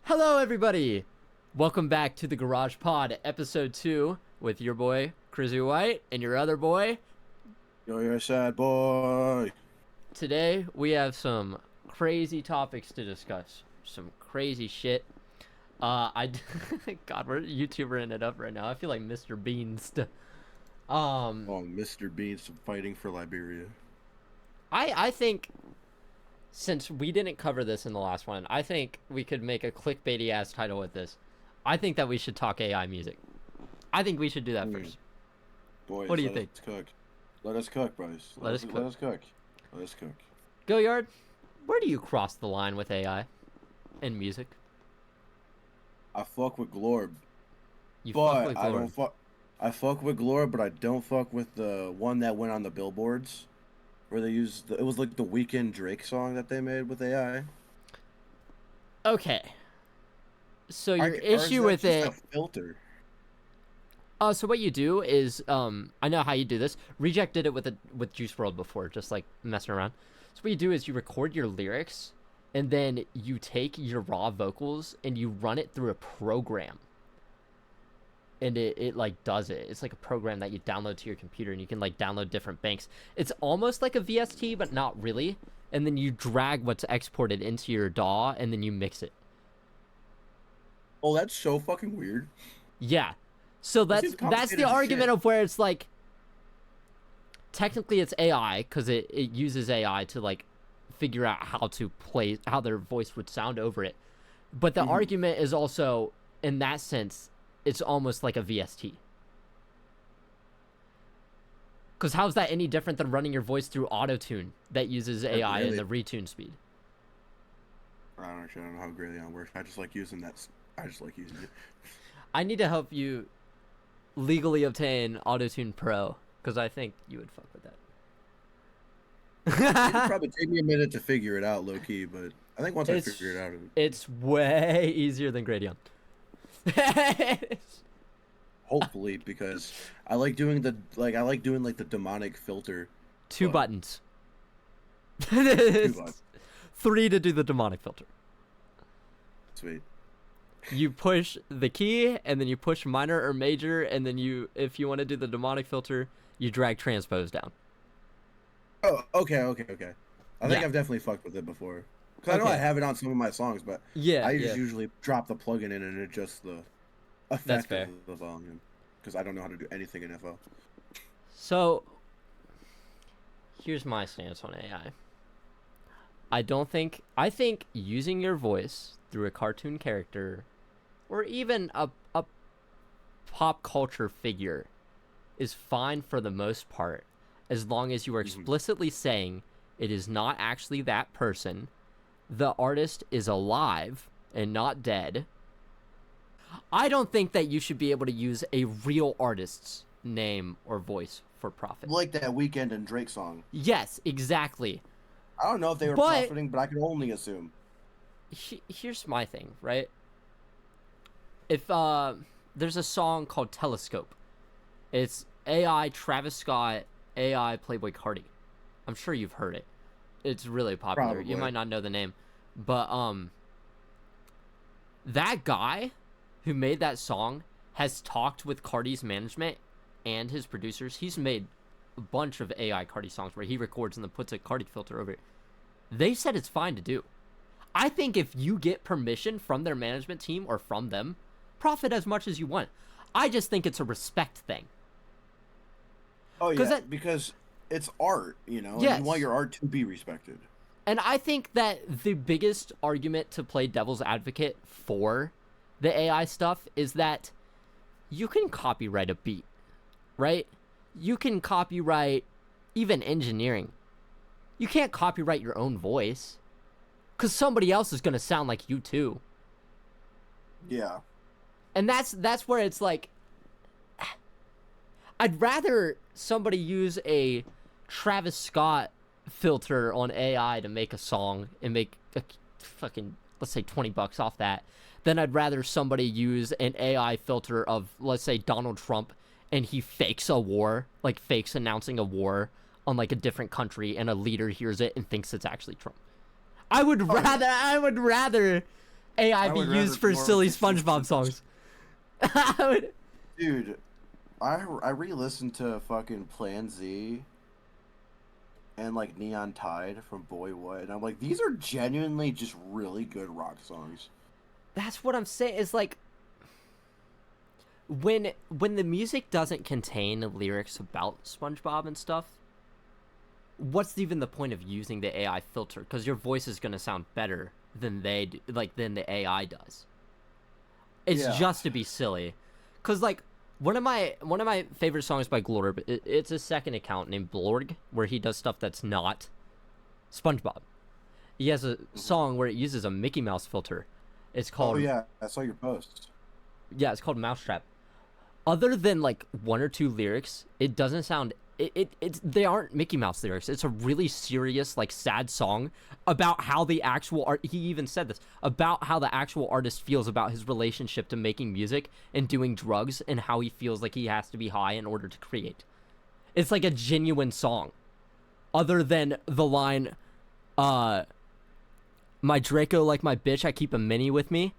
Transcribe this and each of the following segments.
Hello, everybody! Welcome back to the Garage Pod, episode 2, with your boy, Crizzy White, and your other boy. You're a sad boy. Today, we have some crazy topics to discuss. Some crazy shit. God, we're YouTubering it up right now. I feel like Mr. Beast. Oh, Mr. Beast fighting for Liberia. I think, since we didn't cover this in the last one, I think we could make a clickbaity ass title with this. I think that we should talk AI music. I think we should do that first. Boys, what do you think? Let us cook, boys. Let us cook. Goyard, where do you cross the line with AI and music? I fuck with Glorb. You fuck with Glorb. I fuck with Glorb, but I don't fuck with the one that went on the billboards. Where they used, it was like the Weekend Drake song that they made with AI. Okay. So your issue with it... a filter? So what you do is, I know how you do this. Reject did it with Juice WRLD before, just like messing around. So what you do is you record your lyrics, and then you take your raw vocals, and you run it through a program. And it like does it. It's like a program that you download to your computer, and you can like download different banks. It's almost like a VST, but not really. And then you drag what's exported into your DAW, and then you mix it. Oh, that's so fucking weird. Yeah. So that's the argument of where it's like, technically it's AI, because it uses AI to like figure out how their voice would sound over it. But the argument is also, in that sense, it's almost like a VST. Because how's that any different than running your voice through auto-tune that uses AI and the retune speed? I don't know how Greylon works. I just like using it. I need to help you legally obtain Auto-Tune Pro, because I think you would fuck with that. It'd probably take me a minute to figure it out, low-key, but I think once I figure it out... It's way easier than Gradion. Hopefully, because I like doing the the demonic filter. Two buttons. 2 buttons. 3 to do the demonic filter. Sweet. You push the key, and then you push minor or major, and then if you want to do the demonic filter, you drag transpose down. Oh, okay. I think I've definitely fucked with it before. Because I know I have it on some of my songs, but I just usually drop the plugin in and adjust the effect of the volume. Because I don't know how to do anything in FL. So, here's my stance on AI. I think using your voice through a cartoon character, or even a pop culture figure, is fine for the most part, as long as you are explicitly saying it is not actually that person, the artist is alive and not dead. I don't think that you should be able to use a real artist's name or voice for profit. Like that Weekend and Drake song. Yes, exactly. I don't know if they were profiting, but I can only assume. Here's my thing, right? If there's a song called Telescope. It's AI Travis Scott, AI Playboy Cardi. I'm sure you've heard it. It's really popular. Probably. You might not know the name, but that guy who made that song has talked with Cardi's management and his producers. He's made a bunch of AI Cardi songs where he records and then puts a Cardi filter over it. They said it's fine to do. I think if you get permission from their management team or from them, profit as much as you want. I just think it's a respect thing. Oh yeah, because it's art, you know, and you want your art to be respected. And I think that the biggest argument to play devil's advocate for the AI stuff is that you can copyright a beat, right? You can copyright even engineering. You can't copyright your own voice, because somebody else is going to sound like you too. Yeah. And that's where it's like, I'd rather somebody use a Travis Scott filter on AI to make a song and make a fucking, let's say, $20 off that, than I'd rather somebody use an AI filter of, let's say, Donald Trump, and he fakes a war, like fakes announcing a war on like a different country, and a leader hears it and thinks it's actually Trump. I would rather AI be used for silly SpongeBob songs. Dude, I re-listened to fucking Plan Z and like Neon Tide from Boy What, and I'm like, these are genuinely just really good rock songs. That's what I'm saying. Is like when the music doesn't contain lyrics about SpongeBob and stuff, what's even the point of using the AI filter? Because your voice is gonna sound better than than the AI does. It's just to be silly. Cause like one of my favorite songs by Glorb, it's a second account named Blorg, where he does stuff that's not SpongeBob. He has a song where it uses a Mickey Mouse filter. It's called. Oh yeah, I saw your post. Yeah, it's called Mousetrap. Other than like one or two lyrics, it doesn't sound. They aren't Mickey Mouse lyrics. It's a really serious, like, sad song about how the actual art. He even said this about how the actual artist feels about his relationship to making music and doing drugs, and how he feels like he has to be high in order to create. It's like a genuine song. Other than the line, "My Draco like my bitch, I keep a mini with me,"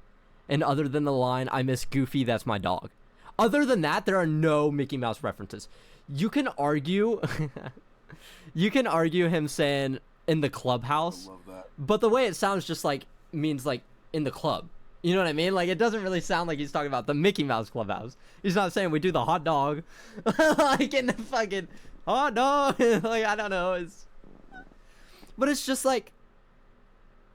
and other than the line, "I miss Goofy, that's my dog." Other than that, there are no Mickey Mouse references. You can argue him saying in the clubhouse, I love that. But the way it sounds just like means like in the club. You know what I mean? Like, it doesn't really sound like he's talking about the Mickey Mouse clubhouse. He's not saying we do the hot dog like in the fucking hot dog. Like, I don't know. But it's just like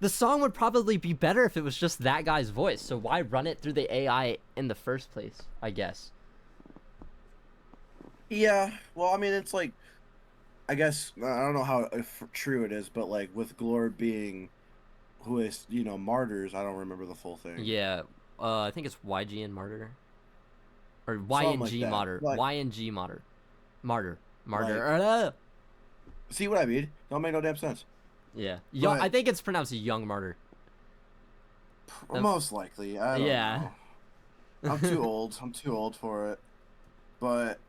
the song would probably be better if it was just that guy's voice. So why run it through the AI in the first place, I guess? Yeah, well, I mean, it's like, I guess, I don't know how true it is, but like with Glorb being who is, Martyrs, I don't remember the full thing. Yeah, I think it's YG and Martyr. Or YNG like Martyr. Like, YNG Martyr. Martyr. Like, see what I mean? Don't make no damn sense. Yeah. I think it's pronounced Young Martyr. Most likely. I don't know. I'm too old. I'm too old for it. But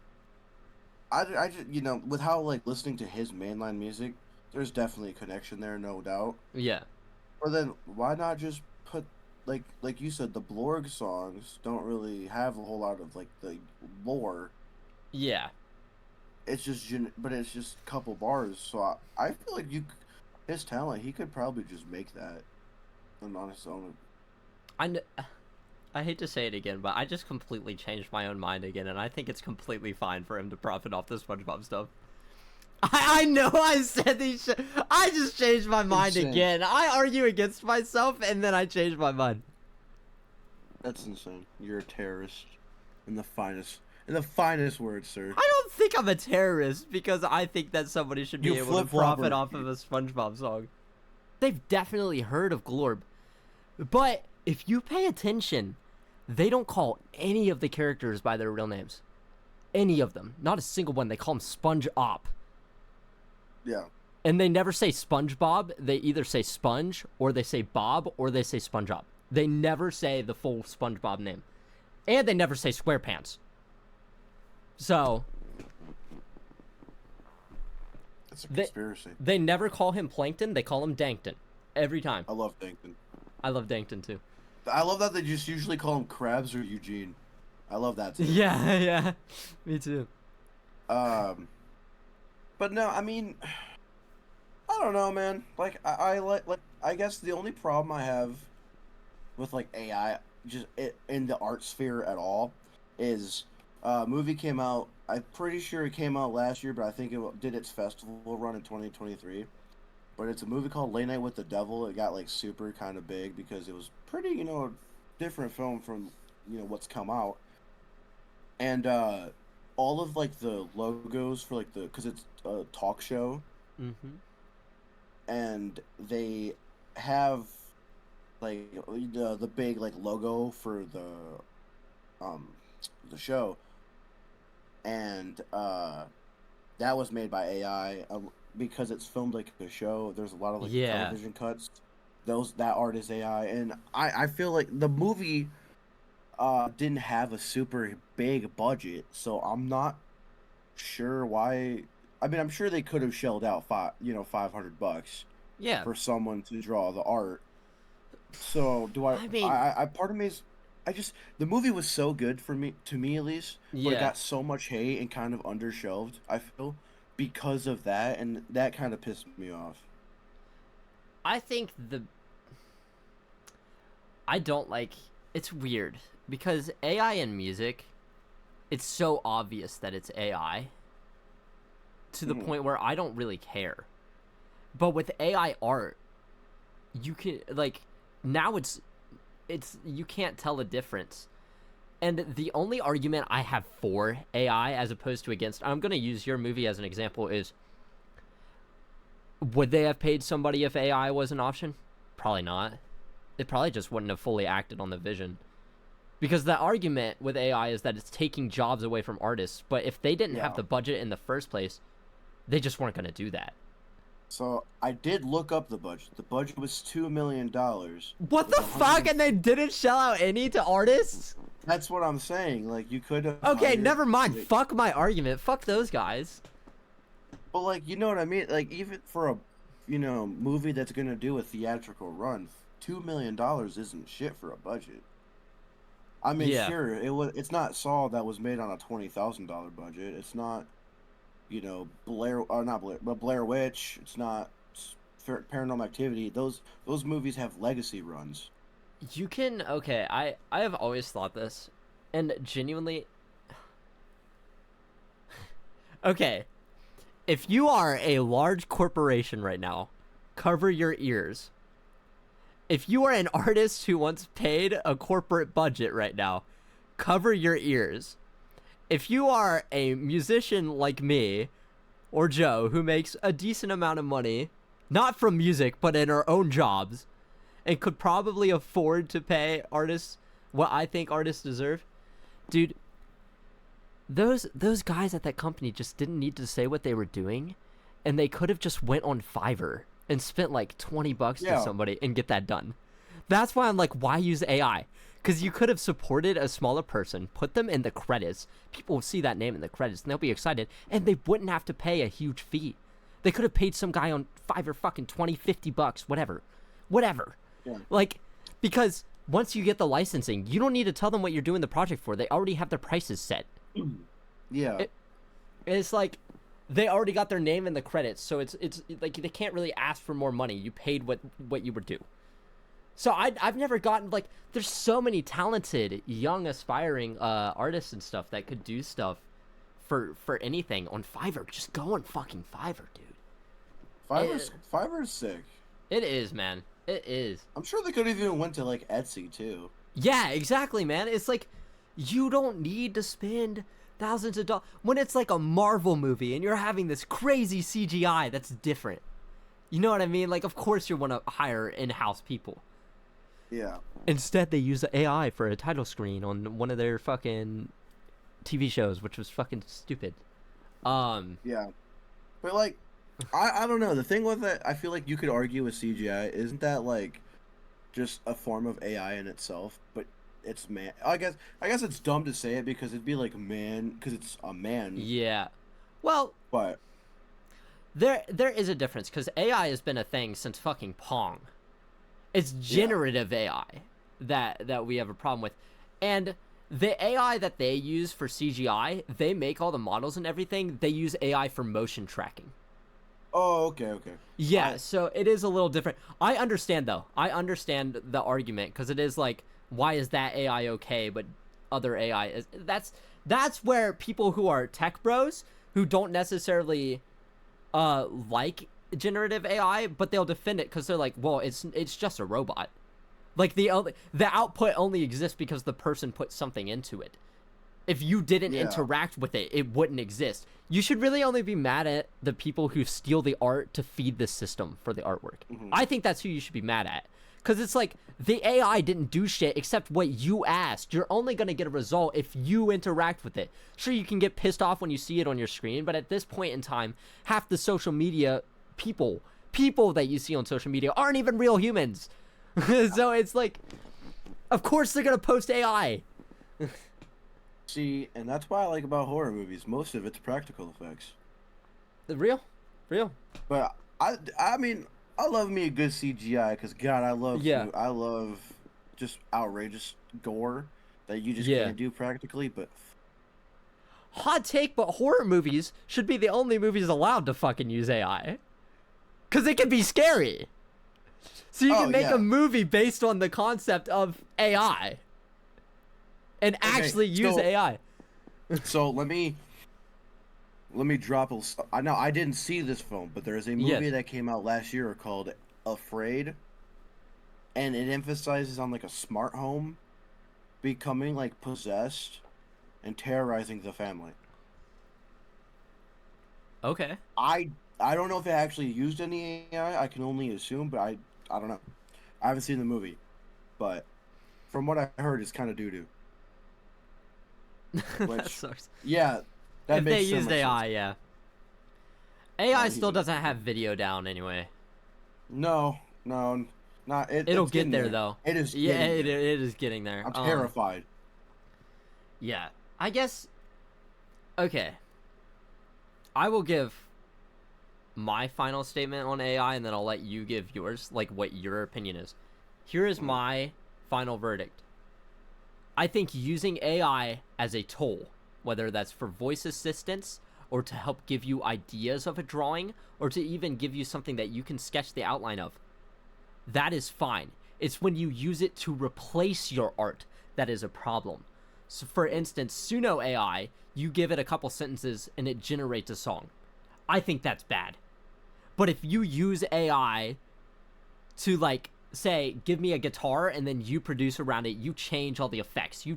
I just, with how, like, listening to his mainline music, there's definitely a connection there, no doubt. Yeah. But then, why not just put, like you said, the Blorg songs don't really have a whole lot of, like, the lore. Yeah. It's just, but it's just a couple bars, so I feel like his talent, he could probably just make that on his own. I hate to say it again, but I just completely changed my own mind again, and I think it's completely fine for him to profit off the SpongeBob stuff. I know I said these shit. I just changed my mind again. I argue against myself, and then I change my mind. That's insane. You're a terrorist in the finest words, sir. I don't think I'm a terrorist because I think that somebody should be able to profit off of a SpongeBob song. They've definitely heard of Glorb, but if you pay attention, they don't call any of the characters by their real names. Any of them. Not a single one. They call them Sponge-Op. Yeah. And they never say SpongeBob. They either say Sponge, or they say Bob, or they say SpongeBob. They never say the full SpongeBob name. And they never say SquarePants. So it's a conspiracy. They never call him Plankton. They call him Dankton. Every time. I love Dankton. I love Dankton, too. I love that they just usually call him Krabs or Eugene. I love that, too. Yeah. Me, too. But no, I mean, I don't know, man. Like, I guess the only problem I have with, like, AI, just in the art sphere at all, is a movie came out, I'm pretty sure it came out last year, but I think it did its festival run in 2023. But it's a movie called Late Night with the Devil. It got, like, super kind of big because it was pretty, different film from, what's come out. And, all of, like, the logos for, like, because it's a talk show. Mm-hmm. And they have, like, the big, like, logo for the show. And, that was made by AI. Because it's filmed like a show, there's a lot of, like, television cuts. That art is AI. And I feel like the movie didn't have a super big budget, so I'm not sure why. I mean, I'm sure they could have shelled out $500 yeah, for someone to draw the art, So do I? I mean, Part of me is, I just the movie was so good for me, to me at least, but it yeah. got so much hate and kind of undershelved. I feel because of that, and that kind of pissed me off. I think I don't like. It's weird because AI in music, it's so obvious that it's AI to the point where I don't really care. But with AI art, you can like now it's you can't tell a difference. And the only argument I have for AI as opposed to against, I'm going to use your movie as an example, is would they have paid somebody if AI was an option? Probably not. They probably just wouldn't have fully acted on the vision. Because the argument with AI is that it's taking jobs away from artists, but if they didn't have the budget in the first place, they just weren't going to do that. So I did look up the budget. The budget was $2 million. What the fuck? And they didn't shell out any to artists? That's what I'm saying. Like, you could have. Okay, never mind. Like, fuck my argument. Fuck those guys. But like, you know what I mean? Like, even for a, movie that's gonna do a theatrical run, $2 million isn't shit for a budget. I mean, sure, it's not Saw that was made on a $20,000 budget. It's not, Blair Witch. It's not Paranormal Activity. Those movies have legacy runs. You can I have always thought this, and genuinely, okay, if you are a large corporation right now, cover your ears. If you are an artist who wants paid a corporate budget right now, cover your ears. If you are a musician like me or Joe who makes a decent amount of money, not from music but in our own jobs, and could probably afford to pay artists what I think artists deserve, dude, those guys at that company just didn't need to say what they were doing, and they could have just went on Fiverr and spent like $20 to somebody and get that done. That's why I'm like, why use AI? Because you could have supported a smaller person, put them in the credits, people will see that name in the credits and they'll be excited, and they wouldn't have to pay a huge fee. They could have paid some guy on Fiverr fucking $20-$50, whatever. Yeah. Like, because once you get the licensing, you don't need to tell them what you're doing the project for. They already have their prices set. Yeah. It's like they already got their name in the credits, so it's like they can't really ask for more money. You paid what you were due. So I've never gotten, like, there's so many talented young aspiring artists and stuff that could do stuff for anything on Fiverr. Just go on fucking Fiverr, dude. Fiverr's sick. It is, man. It is. I'm sure they could have even went to like Etsy too. Yeah, exactly, man. It's like you don't need to spend thousands of dollars when it's like a Marvel movie and you're having this crazy CGI that's different. You know what I mean? Like, of course you want to hire in-house people. Yeah. Instead, they use the AI for a title screen on one of their fucking TV shows, which was fucking stupid. Yeah. But like, I don't know. The thing with it, I feel like you could argue with CGI, isn't that like just a form of AI in itself? But it's man. I guess it's dumb to say it because it'd be like man, because it's a man. Yeah. Well, but there is a difference because AI has been a thing since fucking Pong. It's generative AI that we have a problem with, and the AI that they use for CGI, they make all the models and everything. They use AI for motion tracking. Oh, okay. Yeah, so it is a little different. I understand, though. I understand the argument, because it is like, why is that AI okay, but other AI is... That's where people who are tech bros, who don't necessarily like generative AI, but they'll defend it, because they're like, well, it's just a robot. Like, the output only exists because the person put something into it. If you didn't interact with it, it wouldn't exist. You should really only be mad at the people who steal the art to feed the system for the artwork. Mm-hmm. I think that's who you should be mad at. Because it's like, the AI didn't do shit except what you asked. You're only going to get a result if you interact with it. Sure, you can get pissed off when you see it on your screen, but at this point in time, half the social media people that you see on social media aren't even real humans. So it's like, of course they're going to post AI. See, and that's what I like about horror movies. Most of it's practical effects. Real. But I mean, I love me a good CGI because God, I love just outrageous gore that you just can't do practically. But hot take, but horror movies should be the only movies allowed to fucking use AI, because it can be scary. So you can make a movie based on the concept of AI and actually use AI. So let me drop a. I know I didn't see this film, but there is a movie that came out last year called Afraid, and it emphasizes on like a smart home becoming like possessed and terrorizing the family. Okay. I don't know if it actually used any AI. I can only assume, but I don't know. I haven't seen the movie, but from what I heard, it's kind of doo-doo. That sucks. Yeah, that if makes they so used much AI, sense. yeah. AI still doesn't have video down anyway. No, not it. It'll get there though. It is. Yeah, it is getting there. I'm terrified. Yeah, I guess. Okay. I will give my final statement on AI, and then I'll let you give yours, like what your opinion is. Here is my final verdict. I think using AI as a tool, whether that's for voice assistance or to help give you ideas of a drawing or to even give you something that you can sketch the outline of, that is fine. It's when you use it to replace your art that is a problem. So for instance, Suno AI, you give it a couple sentences and it generates a song. I think that's bad. But if you use AI to like say, give me a guitar, and then you produce around it, you change all the effects, you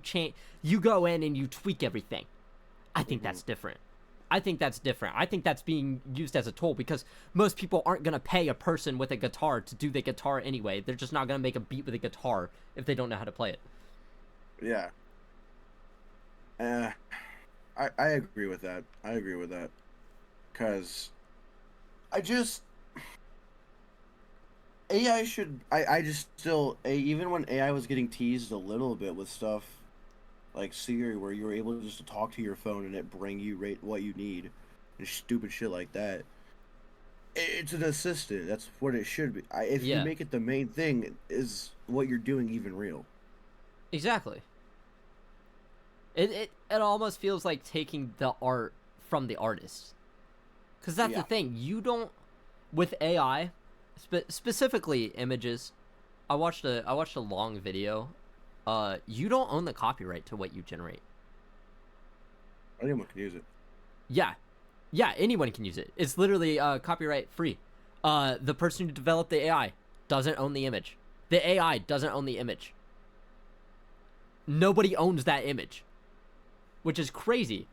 go in and you tweak everything, I think that's different. I think that's being used as a tool, because most people aren't going to pay a person with a guitar to do the guitar anyway. They're just not going to make a beat with a guitar if they don't know how to play it. Yeah. I agree with that. Because AI should... even when AI was getting teased a little bit with stuff like Siri, where you were able just to talk to your phone and it bring you what you need, and stupid shit like that. It's an assistant. That's what it should be. If you make it the main thing, is what you're doing even real? Exactly. It almost feels like taking the art from the artist. Because that's the thing. You don't... With AI, specifically images, I watched a long video. You don't own the copyright to what you generate. Anyone can use it. Yeah, anyone can use it. It's literally copyright free. The person who developed the AI doesn't own the image. The AI doesn't own the image. Nobody owns that image, which is crazy.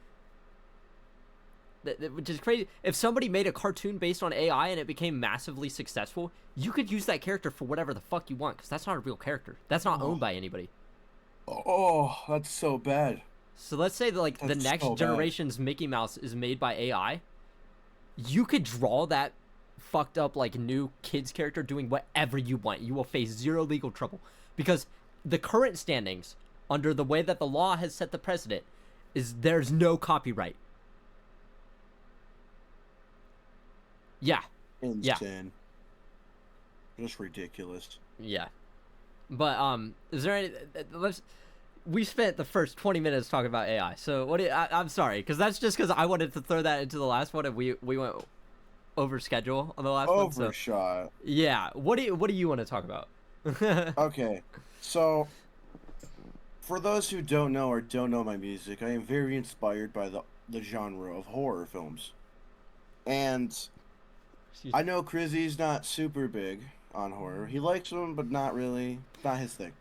Which is crazy. If somebody made a cartoon based on AI and it became massively successful, you could use that character for whatever the fuck you want, because that's not a real character. That's not owned by anybody. Oh, that's so bad. So let's say that, like, the next generation's Mickey Mouse is made by AI. You could draw that fucked up, like, new kids character doing whatever you want. You will face zero legal trouble, because the current standings, under the way that the law has set the precedent, is there's no copyright. Yeah. Insane. Just ridiculous. Yeah. But is there any... we spent the first 20 minutes talking about AI. So I'm sorry, because that's just because I wanted to throw that into the last one, and we went over schedule on the last one. Overshot. Yeah. What do you want to talk about? Okay. So for those who don't know or don't know my music, I am very inspired by the genre of horror films. And I know Crizzy's not super big on horror. He likes them, but not really. Not his thing.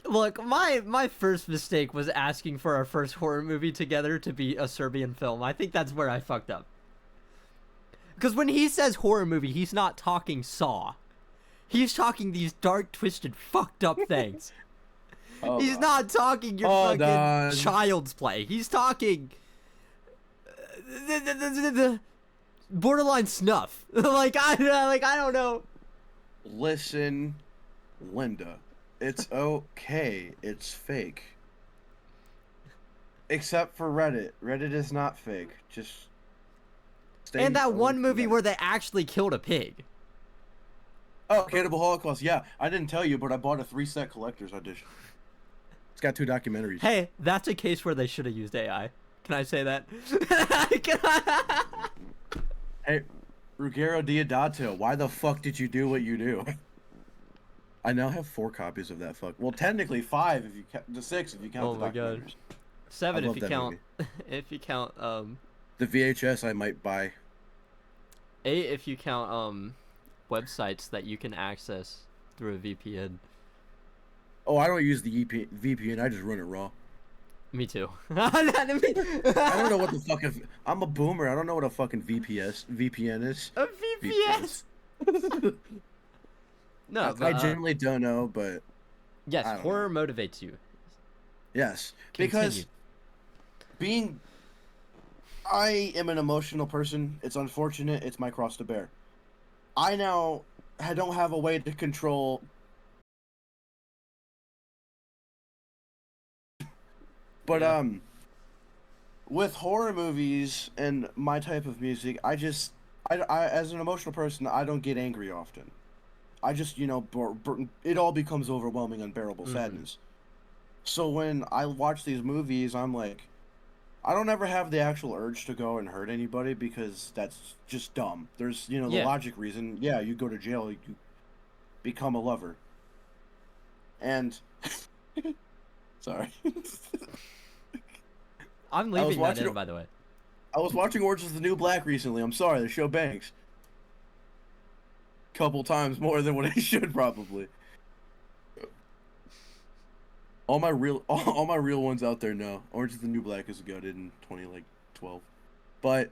Look, my first mistake was asking for our first horror movie together to be a Serbian film. I think that's where I fucked up. Because when he says horror movie, he's not talking Saw. He's talking these dark, twisted, fucked up things. He's not talking your fucking Child's Play. He's talking... the borderline snuff. I don't know. Listen, Linda. It's okay. It's fake. Except for Reddit. Reddit is not fake. Just... And that one movie where they actually killed a pig. Oh, Cannibal Holocaust. Yeah, I didn't tell you, but I bought a 3-set collector's edition. It's got 2 documentaries. Hey, that's a case where they should have used AI. Can I say that? Hey, Ruggero Deodato, why the fuck did you do what you do? I now have 4 copies of that fuck. Well, technically 5 if you count the 6 if you count the documentaries. God. 7 if you count if you count the VHS I might buy. 8 if you count websites that you can access through a VPN. Oh, I don't use the VPN. I just run it raw. Me too. I don't know what the fuck I'm a boomer. I don't know what a fucking VPN is. A VPS. No, I genuinely don't know, but yes, horror motivates you. Yes, Continue. because I am an emotional person. It's unfortunate. It's my cross to bear. I don't have a way to control. But with horror movies and my type of music, I as an emotional person, I don't get angry often. I just, you know, it all becomes overwhelming, unbearable sadness. So when I watch these movies, I'm like, I don't ever have the actual urge to go and hurt anybody because that's just dumb. There's, you know, the logic reason. Yeah, you go to jail, you become a lover. And sorry. I'm leaving that in, by the way. I was watching Orange is the New Black recently. I'm sorry, the show banks. Couple times more than what I should probably. All my real ones out there know Orange is the New Black is gutted in 2012, but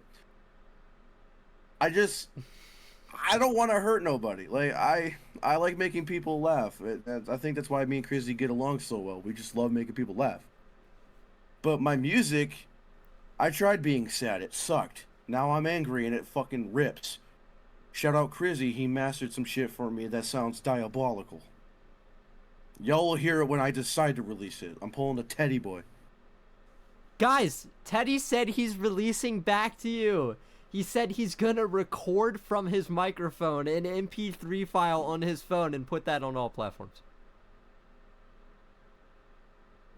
I don't want to hurt nobody. Like I like making people laugh. I think that's why me and Crizzy get along so well. We just love making people laugh. But my music, I tried being sad. It sucked. Now I'm angry and it fucking rips. Shout out Crizzy, he mastered some shit for me that sounds diabolical. Y'all will hear it when I decide to release it. I'm pulling a Teddy boy. Guys, Teddy said he's releasing Back to You. He said he's gonna record from his microphone an MP3 file on his phone and put that on all platforms.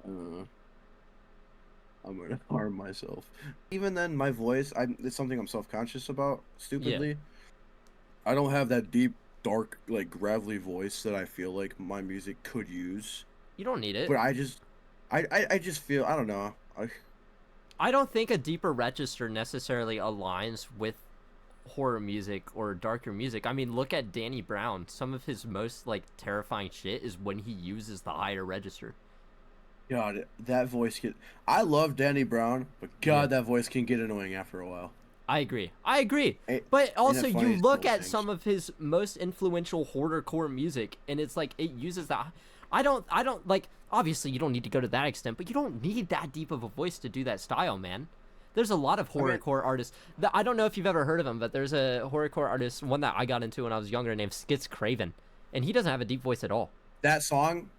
I'm gonna harm myself. Even then, my voice, it's something I'm self-conscious about, stupidly. Yeah. I don't have that deep, dark, like, gravelly voice that I feel like my music could use. You don't need it. But I just feel, I don't know. I don't think a deeper register necessarily aligns with horror music or darker music. I mean, look at Danny Brown. Some of his most, like, terrifying shit is when he uses the higher register. God, that voice I love Danny Brown, but God, that voice can get annoying after a while. I agree. But also, you look at some of his most influential horrorcore music, and it's like it uses that. I don't like. Obviously, you don't need to go to that extent, but you don't need that deep of a voice to do that style, man. There's a lot of horrorcore artists. I don't know if you've ever heard of him, but there's a horrorcore artist, one that I got into when I was younger, named Ghxst Craven, and he doesn't have a deep voice at all. That song,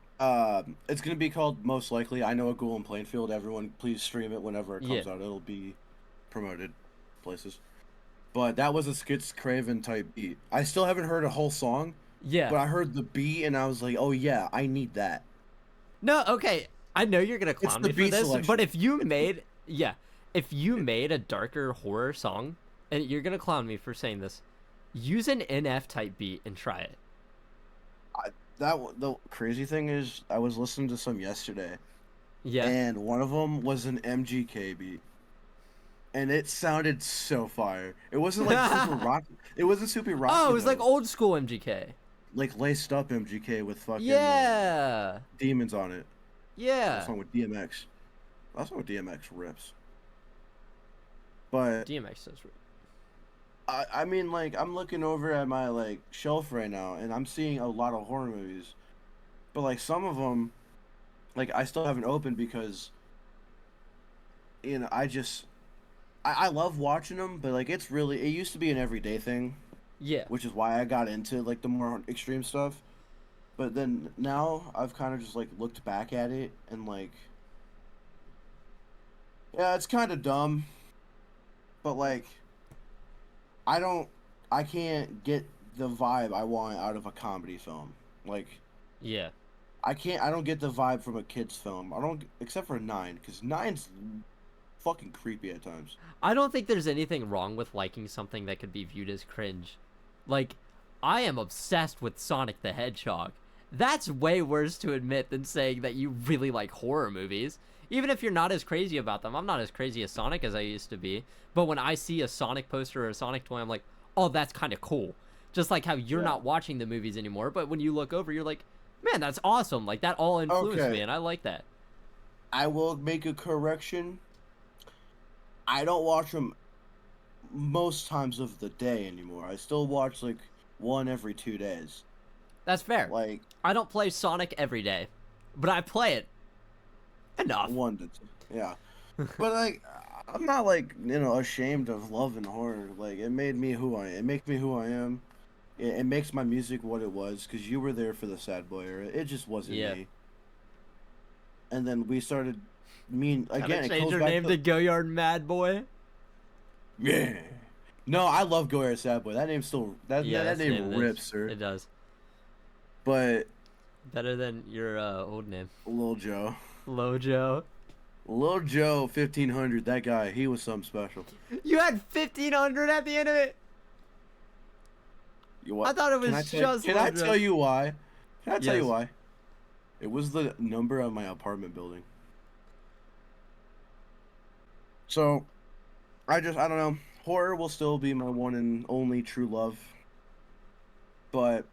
it's gonna be called Most Likely. I Know a Ghoul in Plainfield. Everyone, please stream it whenever it comes out. It'll be promoted places. But that was a Ghxst Craven type beat. I still haven't heard a whole song. Yeah. But I heard the beat and I was like, oh yeah, I need that. No, okay. I know you're gonna clown me for this, selection. But if you made a darker horror song, and you're gonna clown me for saying this, use an NF type beat and try it. The crazy thing is, I was listening to some yesterday. Yeah. And one of them was an MGK beat. And it sounded so fire. It wasn't like super rock. It wasn't super rock. Oh, it was like old school MGK. Like laced up MGK with fucking demons on it. Yeah. That song with DMX. That song with DMX rips. But DMX does rip. I mean, like, I'm looking over at my like shelf right now, and I'm seeing a lot of horror movies. But like some of them, like I still haven't opened because, you know, I love watching them, but like it used to be an everyday thing. Yeah. Which is why I got into like the more extreme stuff. But then now I've kind of just like looked back at it and like, yeah, it's kind of dumb. But like, I can't get the vibe I want out of a comedy film. Like, yeah, I don't get the vibe from a kid's film. I don't, except for Nine, because Nine's fucking creepy at times. I don't think there's anything wrong with liking something that could be viewed as cringe. Like, I am obsessed with Sonic the Hedgehog. That's way worse to admit than saying that you really like horror movies. Even if you're not as crazy about them. I'm not as crazy as Sonic as I used to be. But when I see a Sonic poster or a Sonic toy, I'm like, oh, that's kind of cool. Just like how you're not watching the movies anymore, but when you look over, you're like, man, that's awesome. Like, that all influenced me, and I like that. I will make a correction. I don't watch them most times of the day anymore. I still watch, like, one every 2 days. That's fair. Like, I don't play Sonic every day, but I play it enough. One to two, yeah. But, like, I'm not, like, ashamed of love and horror. Like, it made me who I am. It makes me who I am. It makes my music what it was, because you were there for the sad boy era. It just wasn't me. And then we started, again, change your name to Goyard Mad Boy? Yeah. No, I love Goyard Sad Boy. That name still, that name rips, sir. It does. But better than your old name. Lil Joe. Lil Joe. Lil Joe 1500, that guy, he was something special. You had 1500 at the end of it? I thought it was just Can I tell you why? Can I tell you why? It was the number of my apartment building. So, I don't know. Horror will still be my one and only true love. But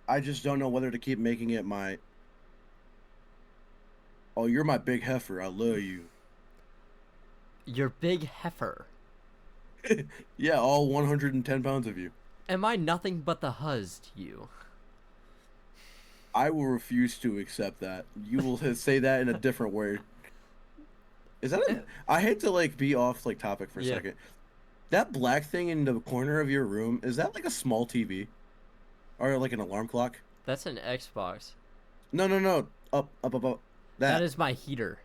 I just don't know whether to keep making it my... Oh, you're my big heifer. I love you. Your big heifer? Yeah, all 110 pounds of you. Am I nothing but the huzz to you? I will refuse to accept that. You will say that in a different word. Is that I hate to, like, be off, like, topic for a second. That black thing in the corner of your room, is that, like, a small TV? Or, like, an alarm clock? That's an Xbox. No. Up. That is my heater.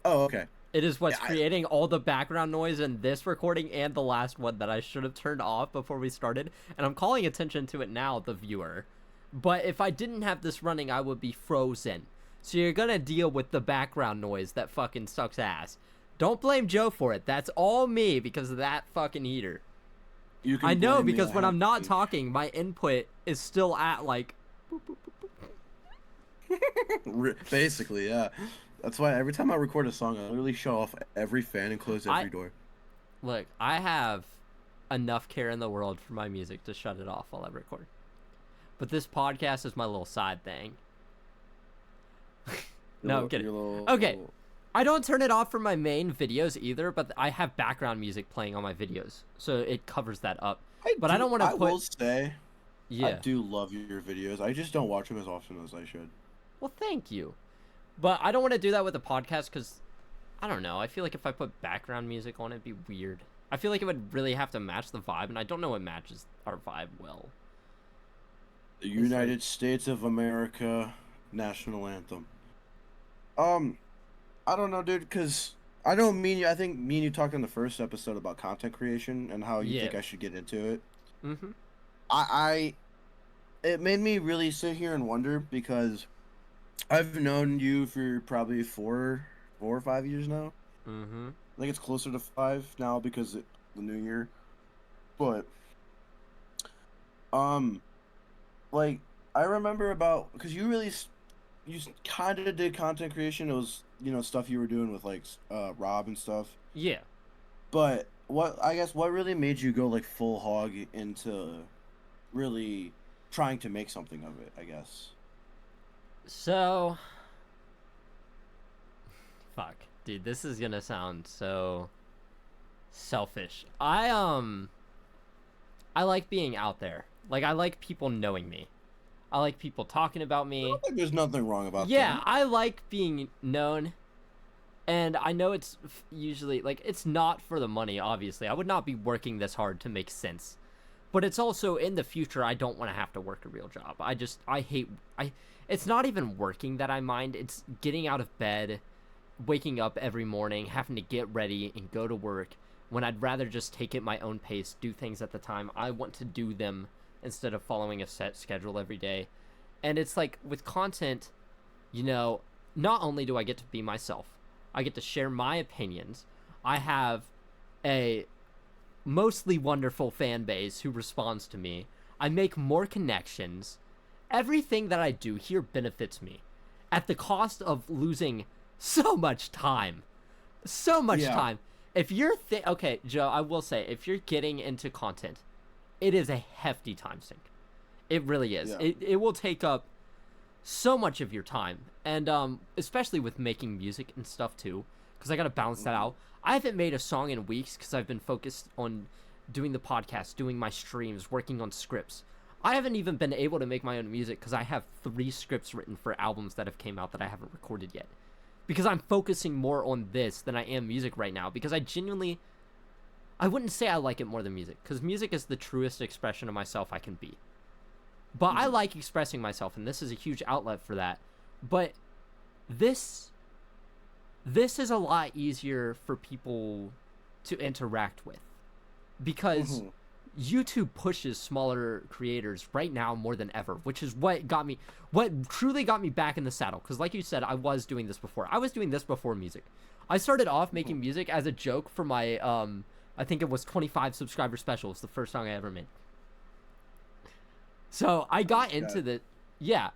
Oh, okay. It is what's creating all the background noise in this recording and the last one that I should have turned off before we started. And I'm calling attention to it now, the viewer. But if I didn't have this running, I would be frozen. So you're gonna deal with the background noise that fucking sucks ass. Don't blame Joe for it. That's all me because of that fucking heater. I know, because when I'm not talking, my input is still at, like... Basically, yeah. That's why every time I record a song, I literally shut off every fan and close every door. Look, I have enough care in the world for my music to shut it off while I record. But this podcast is my little side thing. No, I'm kidding. Okay, I don't turn it off for my main videos either, but I have background music playing on my videos, so it covers that up. I don't want to put... I will say, I do love your videos. I just don't watch them as often as I should. Well, thank you. But I don't want to do that with the podcast because, I don't know, I feel like if I put background music on it, it'd be weird. I feel like it would really have to match the vibe, and I don't know what matches our vibe well. The United States of America National Anthem. I don't know, dude, because I think me and you talked in the first episode about content creation and how you think I should get into it. Mm-hmm. It made me really sit here and wonder, because I've known you for probably 4 or 5 years now. Mm-hmm. I think it's closer to 5 now because of the new year. But, like, I remember because you kind of did content creation. It was, stuff you were doing with, like, Rob and stuff. Yeah. But what really made you go, like, full hog into really trying to make something of it, I guess? So, fuck, dude, this is gonna sound so selfish. I like being out there. Like, I like people knowing me. I like people talking about me. I don't think there's nothing wrong about that. Yeah, I like being known. And I know it's usually, like, it's not for the money, obviously. I would not be working this hard to make sense. But it's also, in the future, I don't want to have to work a real job. It's not even working that I mind. It's getting out of bed, waking up every morning, having to get ready and go to work, when I'd rather just take it my own pace, do things at the time I want to do them, instead of following a set schedule every day. And it's like with content, you know, not only do I get to be myself, I get to share my opinions. I have a mostly wonderful fan base who responds to me. I make more connections. Everything that I do here benefits me at the cost of losing so much time. So much time. If you're okay, Joe, I will say, if you're getting into content, it is a hefty time sink. It really is. Yeah. It will take up so much of your time, and especially with making music and stuff too, because I gotta balance that out. I haven't made a song in weeks because I've been focused on doing the podcast, doing my streams, working on scripts. I haven't even been able to make my own music because I have 3 scripts written for albums that have came out that I haven't recorded yet. Because I'm focusing more on this than I am music right now. Because I wouldn't say I like it more than music. Because music is the truest expression of myself I can be. But I like expressing myself, and this is a huge outlet for that. But this is a lot easier for people to interact with. Because YouTube pushes smaller creators right now more than ever, which is what truly got me back in the saddle. Because like you said, I was doing this before. I was doing this before music. I started off making music as a joke for my, I think it was 25 subscriber special. It was the first song I ever made. So I got into the, yeah.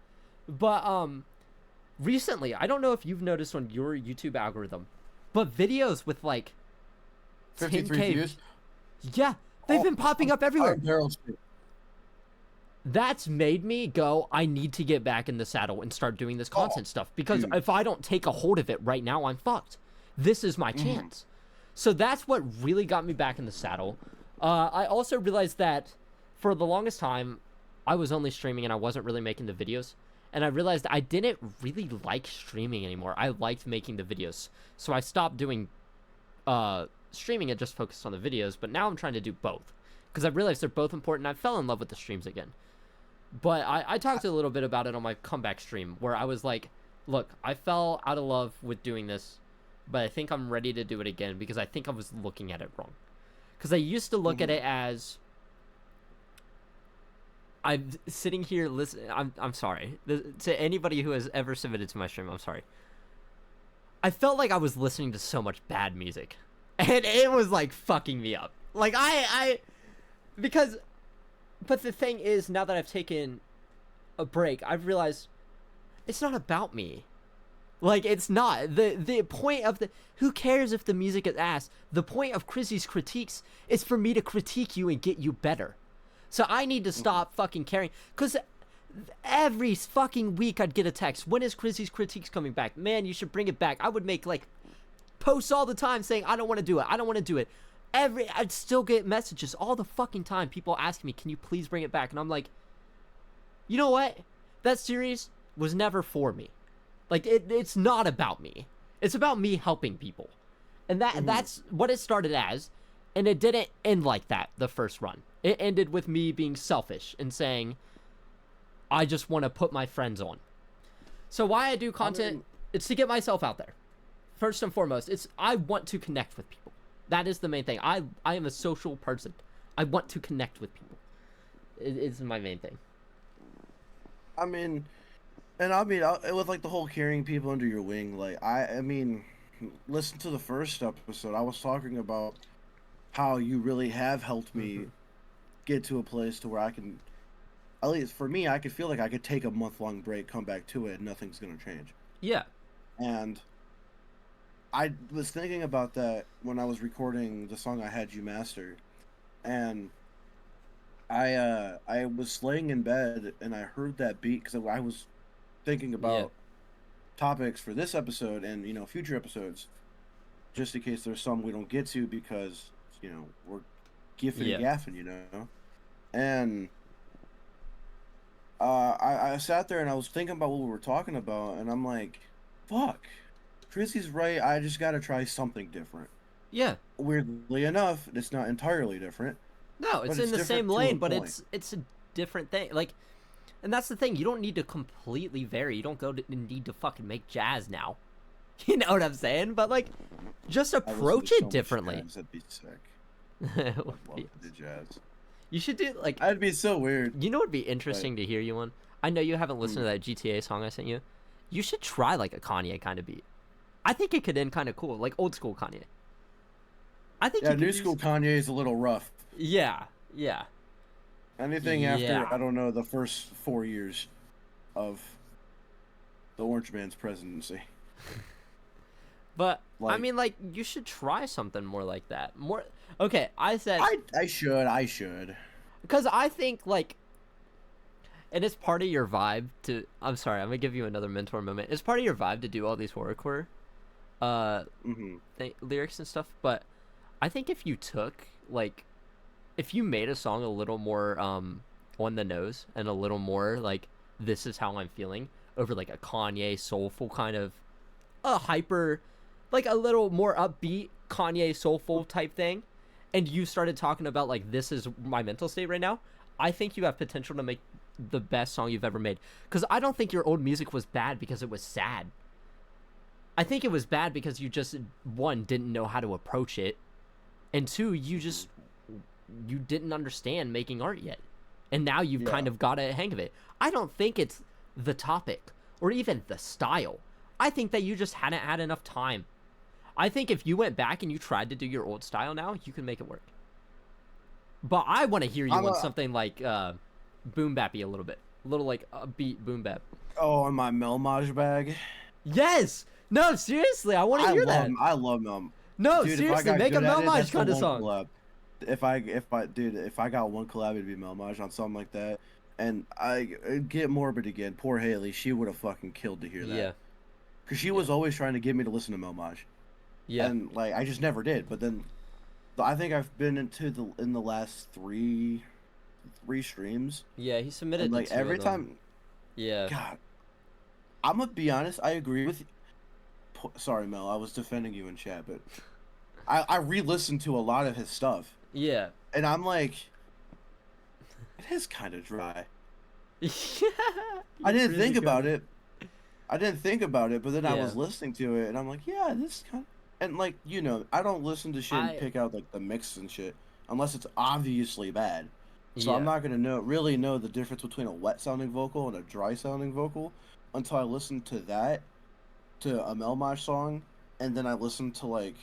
But recently, I don't know if you've noticed on your YouTube algorithm, but videos with like 53 views? Yeah. They've been popping up everywhere. That's made me go, I need to get back in the saddle and start doing this content stuff. Because if I don't take a hold of it right now, I'm fucked. This is my chance. So that's what really got me back in the saddle. I also realized that for the longest time, I was only streaming and I wasn't really making the videos. And I realized I didn't really like streaming anymore. I liked making the videos. So I stopped doing streaming and just focused on the videos, but now I'm trying to do both because I realized they're both important. I fell in love with the streams again, but I talked a little bit about it on my comeback stream where I was like, look, I fell out of love with doing this, but I think I'm ready to do it again because I think I was looking at it wrong. Because I used to look at it as I'm sitting here listening. I'm sorry to anybody who has ever submitted to my stream. I'm sorry. I felt like I was listening to so much bad music. And it was, like, fucking me up. Like, but the thing is, now that I've taken a break, I've realized it's not about me. Like, it's not. The point of who cares if the music is ass? The point of Crizzy's critiques is for me to critique you and get you better. So I need to stop fucking caring. Because every fucking week I'd get a text, when is Crizzy's critiques coming back? Man, you should bring it back. I would make, like, posts all the time saying I don't want to do it. I don't want to do it. I'd still get messages all the fucking time. People asking me, can you please bring it back? And I'm like, you know what? That series was never for me. Like it's not about me. It's about me helping people. And that's what it started as. And it didn't end like that the first run. It ended with me being selfish and saying, I just want to put my friends on. So why I do content, it's to get myself out there. First and foremost, I want to connect with people. That is the main thing. I am a social person. I want to connect with people. It's my main thing. With like the whole carrying people under your wing, like I mean, listen to the first episode. I was talking about how you really have helped me get to a place to where I can, at least for me, I could feel like I could take a month-long break, come back to it, and nothing's gonna change. Yeah. And I was thinking about that when I was recording the song I Had You Master, and I was laying in bed and I heard that beat because I was thinking about topics for this episode and future episodes, just in case there's some we don't get to because we're giffing and gaffing, and I sat there and I was thinking about what we were talking about, and I'm like, fuck. Crizzy's right. I just gotta try something different. Yeah. Weirdly enough, it's not entirely different. No, it's in the same lane, but it's a different thing. Like, and that's the thing. You don't need to completely vary. You don't need to fucking make jazz now. You know what I'm saying? But like, just approach it differently. Jazz, that'd be sick. I love the jazz. You should do like. That'd be so weird. You know what'd be interesting to hear you on? I know you haven't listened to that GTA song I sent you. You should try like a Kanye kind of beat. I think it could end kind of cool, like old school Kanye. I think. Yeah, new school Kanye is a little rough. Yeah, yeah. Anything after, I don't know, the first 4 years of the Orange Man's presidency. But like, I mean, like, you should try something more like that. More. Okay, I said. I should. Because I think like. And it's part of your vibe to. I'm sorry, I'm gonna give you another mentor moment. It's part of your vibe to do all these horrorcore, lyrics and stuff. But I think if you took like, if you made a song a little more on the nose and a little more like, this is how I'm feeling, over like a Kanye soulful kind of, a hyper, like a little more upbeat Kanye soulful type thing, and you started talking about like, this is my mental state right now, I think you have potential to make the best song you've ever made. Because I don't think your old music was bad because it was sad. I think it was bad because you just, one, didn't know how to approach it, and two, you didn't understand making art yet, and now you've kind of got a hang of it. I don't think it's the topic or even the style. I think that you just hadn't had enough time. I think if you went back and you tried to do your old style now, you could make it work. But I want to hear you on something like boom bappy a little bit, a little like beat boom bap. Oh, on my Melmige bag. Yes. No, seriously, I want to hear that. I love Melmige. No, dude, seriously, make a Melmige kind of song. Collab. If I got one collab, it'd be Melmige on something like that. And I get morbid again. Poor HeyLee, she would have fucking killed to hear that. Yeah. Because she was always trying to get me to listen to Melmige. Yeah. And like I just never did. But then I think I've been in the last three streams. Yeah, he submitted. And like every time. Yeah. God. I'm gonna be honest. I agree with you. Sorry, Mel. I was defending you in chat, but I re-listened to a lot of his stuff. Yeah. And I'm like, it is kind of dry. Yeah. I didn't think about it. But then I was listening to it, and I'm like, yeah, this kind of... And, like, you know, I don't listen to shit and pick out, like, the mix and shit, unless it's obviously bad. So I'm not going to really know the difference between a wet-sounding vocal and a dry-sounding vocal until I listen to that, to a Melmige song, and then I listen to, like,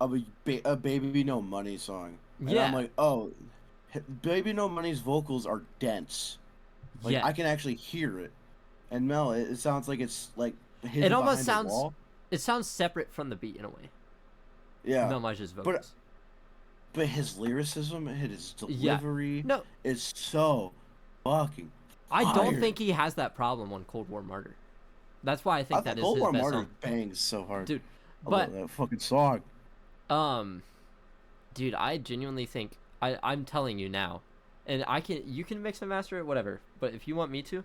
a Baby No Money song. And I'm like, oh, Baby No Money's vocals are dense. Like, I can actually hear it. And Mel, it sounds like it's, like, hidden it almost behind sounds... the wall. It sounds separate from the beat in a way. Yeah. Melmige's vocals. But his lyricism and his delivery is so fucking fire. I don't think he has that problem on Cold War Martyr. That's why I think that is his best song. Cold War Martyr bangs so hard. Dude, but that fucking song. Dude, I genuinely think I'm telling you now, and you can mix and master it, whatever. But if you want me to,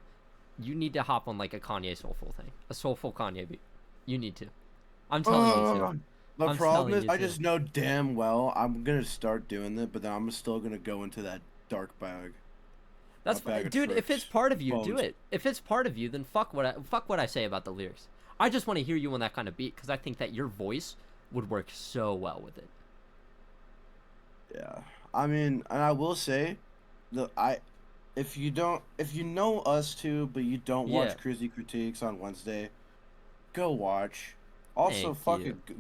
you need to hop on like a Kanye soulful thing, a soulful Kanye beat. You need to. I'm telling you to. The problem is, I just know damn well I'm gonna start doing it, but then I'm still gonna go into that dark bag. That's fine, dude. If it's part of you, do it. If it's part of you, then fuck what I say about the lyrics. I just want to hear you on that kind of beat because I think that your voice would work so well with it. Yeah, I mean, and I will say, if you know us too, but you don't watch Crizzy Critiques on Wednesday, go watch. Also,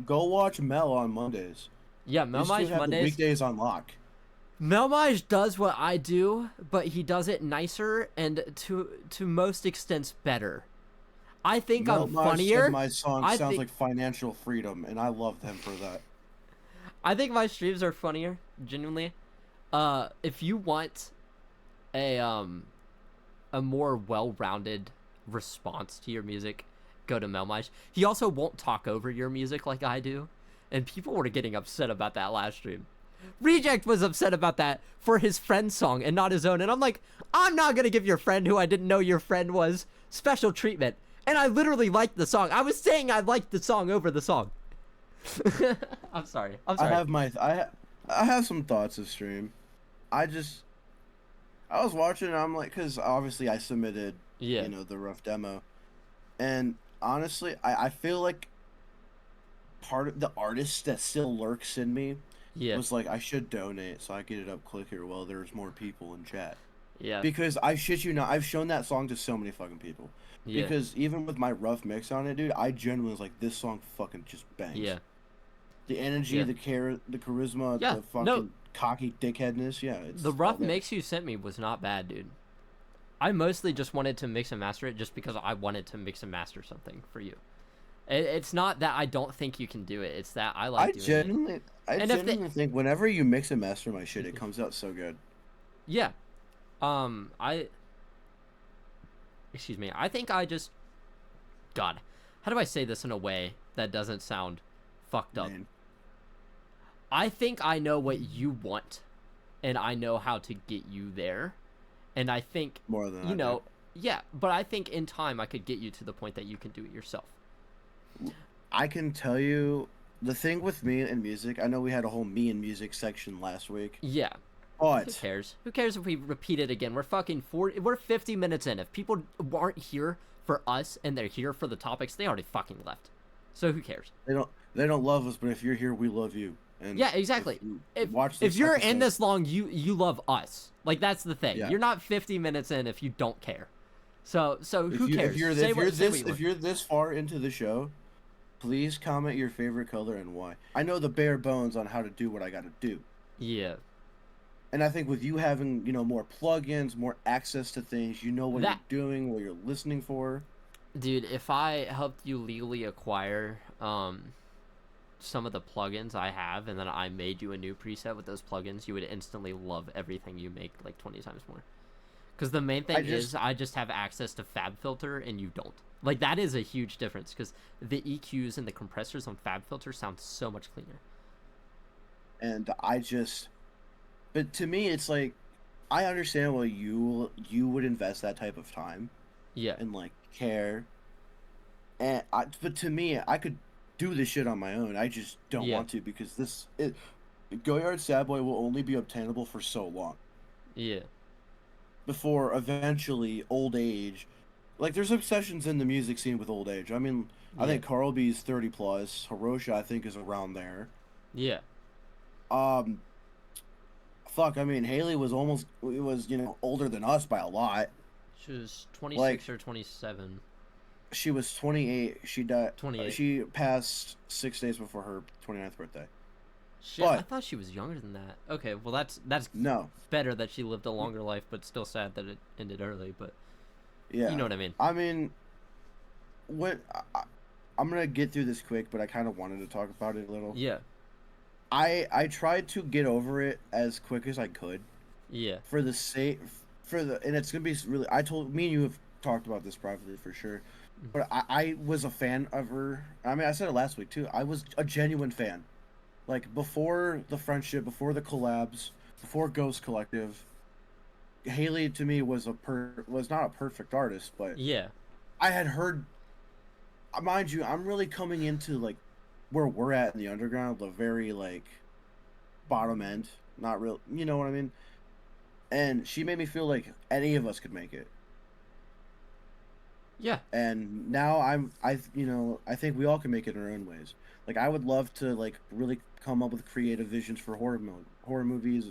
go watch Mel on Mondays. Yeah, Melmige Mondays. The weekdays on lock. Melmige does what I do, but he does it nicer and to most extents better. I think Melmige I'm funnier. My song sounds like financial freedom, and I love him for that. I think my streams are funnier, genuinely. If you want a more well-rounded response to your music, go to Melmige. He also won't talk over your music like I do, and people were getting upset about that last stream. Reject was upset about that for his friend's song and not his own, and I'm like, I'm not gonna give your friend who I didn't know your friend was special treatment, and I literally liked the song. I was saying I liked the song over the song. I'm sorry. I have some thoughts of stream. I was watching and I'm like, because obviously I submitted the rough demo, and honestly I feel like part of the artist that still lurks in me Yeah. was like, I should donate so I get it up quicker while there's more people in chat. Yeah. Because I shit you not, I've shown that song to so many fucking people. Yeah. Because even with my rough mix on it, dude, I genuinely was like, this song fucking just bangs. Yeah. The energy, Yeah. the charisma, Yeah. the fucking No. cocky dickheadness, yeah, it's The all rough there. mix you sent me was not bad, dude. I mostly just wanted to mix and master it just because I wanted to mix and master something for you. It's not that I don't think you can do it. It's that I like doing it. I genuinely think whenever you mix and master my shit, it comes out so good. Yeah. Excuse me. I think I just... God. How do I say this in a way that doesn't sound fucked up? Man. I think I know what you want, and I know how to get you there. And I think, more than yeah, but I think in time I could get you to the point that you can do it yourself. I can tell you the thing with me and music. I know we had a whole me and music section last week. Yeah. But who cares? Who cares if we repeat it again? We're fucking 40. We're 50 minutes in. If people aren't here for us and they're here for the topics, they already fucking left. So who cares? They don't love us, but if you're here, we love you. And yeah, exactly. If you're in this long, you love us. Like, that's the thing. Yeah. You're not 50 minutes in if you don't care. So who cares? If you're this far into the show, please comment your favorite color and why. I know the bare bones on how to do what I got to do. Yeah. And I think with you having, more plugins, more access to things, you know what you're doing, what you're listening for. Dude, if I helped you legally acquire some of the plugins I have, and then I made you a new preset with those plugins, you would instantly love everything you make like 20 times more. Because the main thing is I just have access to FabFilter and you don't. Like, that is a huge difference, because the EQs and the compressors on FabFilter sound so much cleaner. And but to me, it's like, I understand why you would invest that type of time. Yeah. And, like, care. But to me, I could do this shit on my own. I just don't want to, because Goyard Sad Boy will only be obtainable for so long. Yeah. Before eventually old age, like, there's obsessions in the music scene with old age. I mean, I think Carl B's 30 plus. Hiroshi, I think, is around there. Yeah. Fuck, I mean, HeyLee was older than us by a lot. She was 26 or 27. She was 28. She died. 28. She passed 6 days before her 29th birthday. Shit, I thought she was younger than that. Okay, well that's no better that she lived a longer life, but still sad that it ended early. But yeah, you know what I mean. I mean, I'm gonna get through this quick, but I kind of wanted to talk about it a little. Yeah. I tried to get over it as quick as I could. Yeah. And it's gonna be really. Me and you have talked about this privately for sure, but I was a fan of her. I mean, I said it last week too. I was a genuine fan. Like, before the friendship, before the collabs, before Ghxst Collective, HeyLee to me was not a perfect artist, but yeah, I had heard. Mind you, I'm really coming into, like, where we're at in the underground, the very, like, bottom end. Not real, you know what I mean? And she made me feel like any of us could make it. Yeah. And now I think we all can make it in our own ways. Like, I would love to, like, really come up with creative visions for horror movies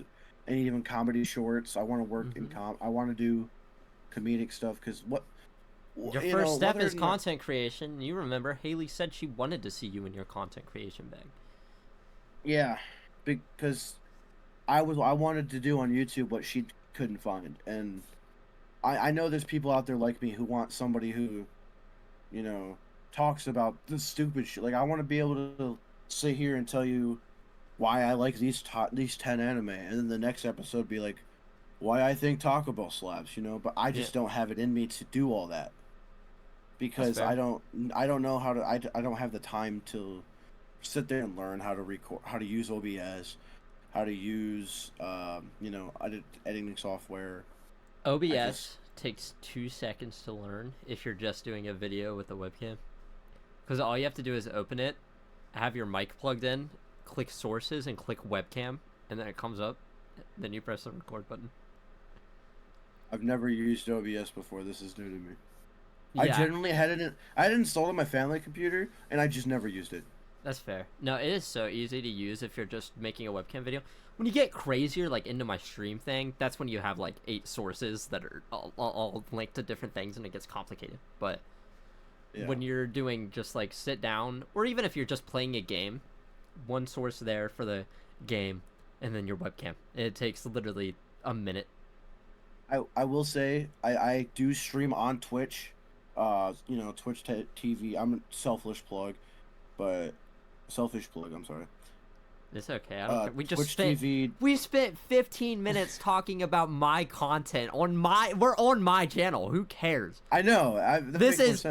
and even comedy shorts. I want to work I want to do comedic stuff, because your first step is content creation. You remember HeyLee said she wanted to see you in your content creation bag. Yeah, because I wanted to do on YouTube what she couldn't find, and I know there's people out there like me who want somebody who, talks about this stupid shit. Like, I want to be able to sit here and tell you why I like these 10 anime, and then the next episode be like, why I think Taco Bell slaps, but I just don't have it in me to do all that, because I don't know how to. I don't have the time to sit there and learn how to record, how to use OBS, how to use editing software. OBS takes 2 seconds to learn if you're just doing a video with a webcam. Because all you have to do is open it, have your mic plugged in, click sources, and click webcam, and then it comes up. Then you press the record button. I've never used OBS before. This is new to me. Yeah. I genuinely had it installed on my family computer, and I just never used it. That's fair. No, it is so easy to use if you're just making a webcam video. When you get crazier, like into my stream thing, that's when you have like 8 sources that are all linked to different things, and it gets complicated. But when you're doing just like sit down, or even if you're just playing a game, one source there for the game, and then your webcam. It takes literally a minute. I will say I do stream on Twitch, Twitch TV. I'm a selfish plug. I'm sorry. It's okay. I don't care. We spent 15 minutes talking about my content we're on my channel. Who cares? I know. This is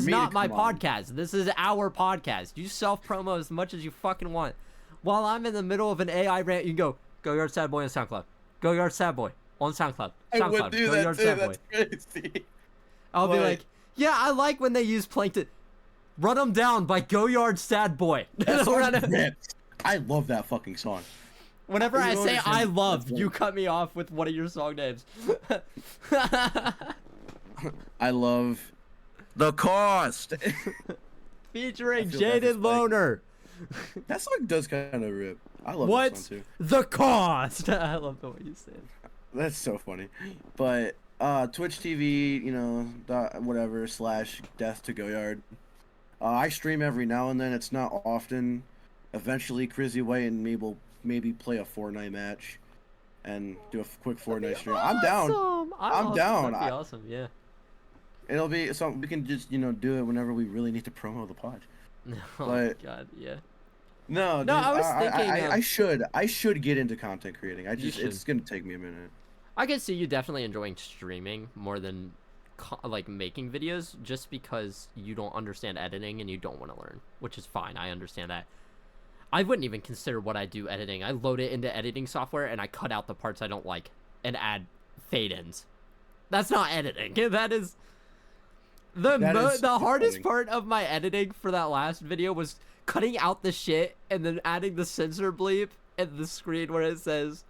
not my podcast. This is our podcast. You self promo as much as you fucking want. While I'm in the middle of an AI rant, you can Goyard Sad Boy on SoundCloud. Goyard Sad Boy on SoundCloud. I would do that too. That's crazy. I'll be like, yeah, I like when they use Plankton. Run 'em down by Goyard Sad Boy. I love that fucking song. Whenever I say I love, you cut me off with one of your song names. I love The Cost. Featuring Jaden Loner. That song does kind of rip. I love that song too. The Cost. I love the way you say it. That's so funny. But Twitch TV, whatever / Death to Goyard. I stream every now and then. It's not often. Eventually, Crizzy Way and me will maybe play a Fortnite match and do a quick Fortnite stream. Awesome. I'm down. That'd be awesome, yeah. It'll be something we can just, do it whenever we really need to promo the pod. Oh, God, yeah. No, dude, I was thinking... I should get into content creating. It's going to take me a minute. I can see you definitely enjoying streaming more than like making videos, just because you don't understand editing and you don't want to learn, which is fine. I understand that. I wouldn't even consider what I do editing. I load it into editing software and I cut out the parts I don't like and add fade-ins. That's not editing. That is the hardest part of my editing for that last video was cutting out the shit and then adding the censor bleep and the screen where it says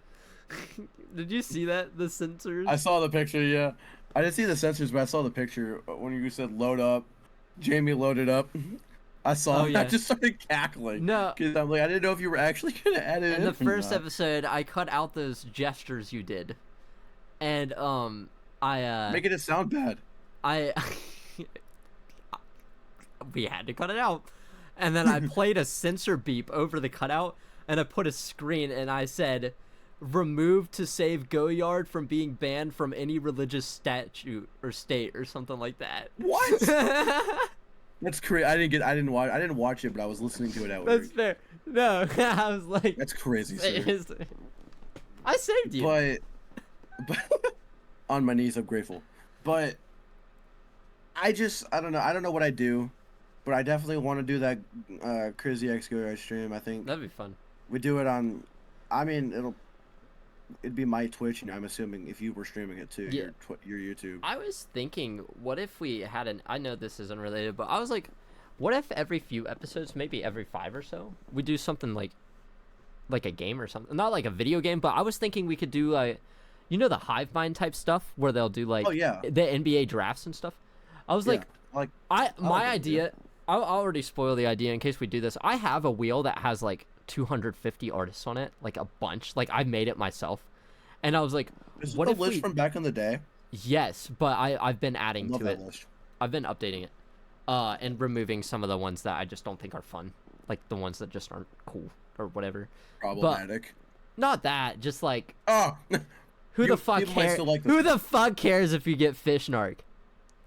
did you see that? The censors? I saw the picture, yeah. I didn't see the censors, but I saw the picture when you said load up. Jamie loaded up. I saw it. I just started cackling. No. Because I'm like, I didn't know if you were actually going to edit it. In the first episode, I cut out those gestures you did. And, making it sound bad. We had to cut it out. And then I played a censor beep over the cutout, and I put a screen, and I said, remove to save Goyard from being banned from any religious statute or state or something like that. What? That's crazy. I didn't watch it, but I was listening to it at work. That's fair. No, I was like, that's crazy, sir. I saved you. But on my knees, I'm grateful. But I don't know. I don't know what I do, but I definitely want to do that Crizzy X Goyard stream. I think that'd be fun. We do it on. I mean, it'd be my Twitch, and I'm assuming if you were streaming it too, your YouTube. I was thinking, what if we had I know this is unrelated, but I was like, what if every few episodes, maybe every 5 or so, we do something like a game or something? Not like a video game, but I was thinking we could do the Hive Mind type stuff where they'll do like the NBA drafts and stuff. I was my idea. I'll already spoil the idea in case we do this. I have a wheel that has like 250 artists on it, like a bunch. Like I made it myself, and I was like, "Is it a list from back in the day?" Yes, but I've been adding to it. I've been updating it, and removing some of the ones that I just don't think are fun, like the ones that just aren't cool or whatever. Problematic. But not that, just like who the fuck cares? Who the fuck cares if you get Fishnark?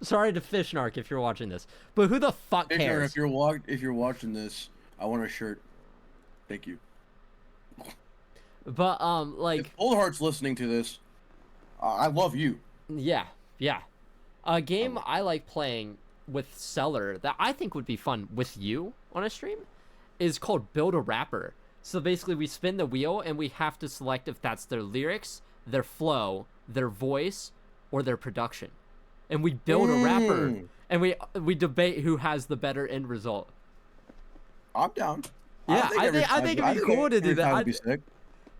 Sorry to Fishnark if you're watching this, but who the fuck cares? If you're watching this, I want a shirt. Thank you. But like if Old Heart's listening to this, I love you. Yeah. A game I like playing with Seller that I think would be fun with you on a stream is called Build a Rapper. So basically we spin the wheel and we have to select if that's their lyrics, their flow, their voice, or their production. And we build a rapper and we debate who has the better end result. I'm down. Yeah, I think it'd be cool to do that. Would be sick.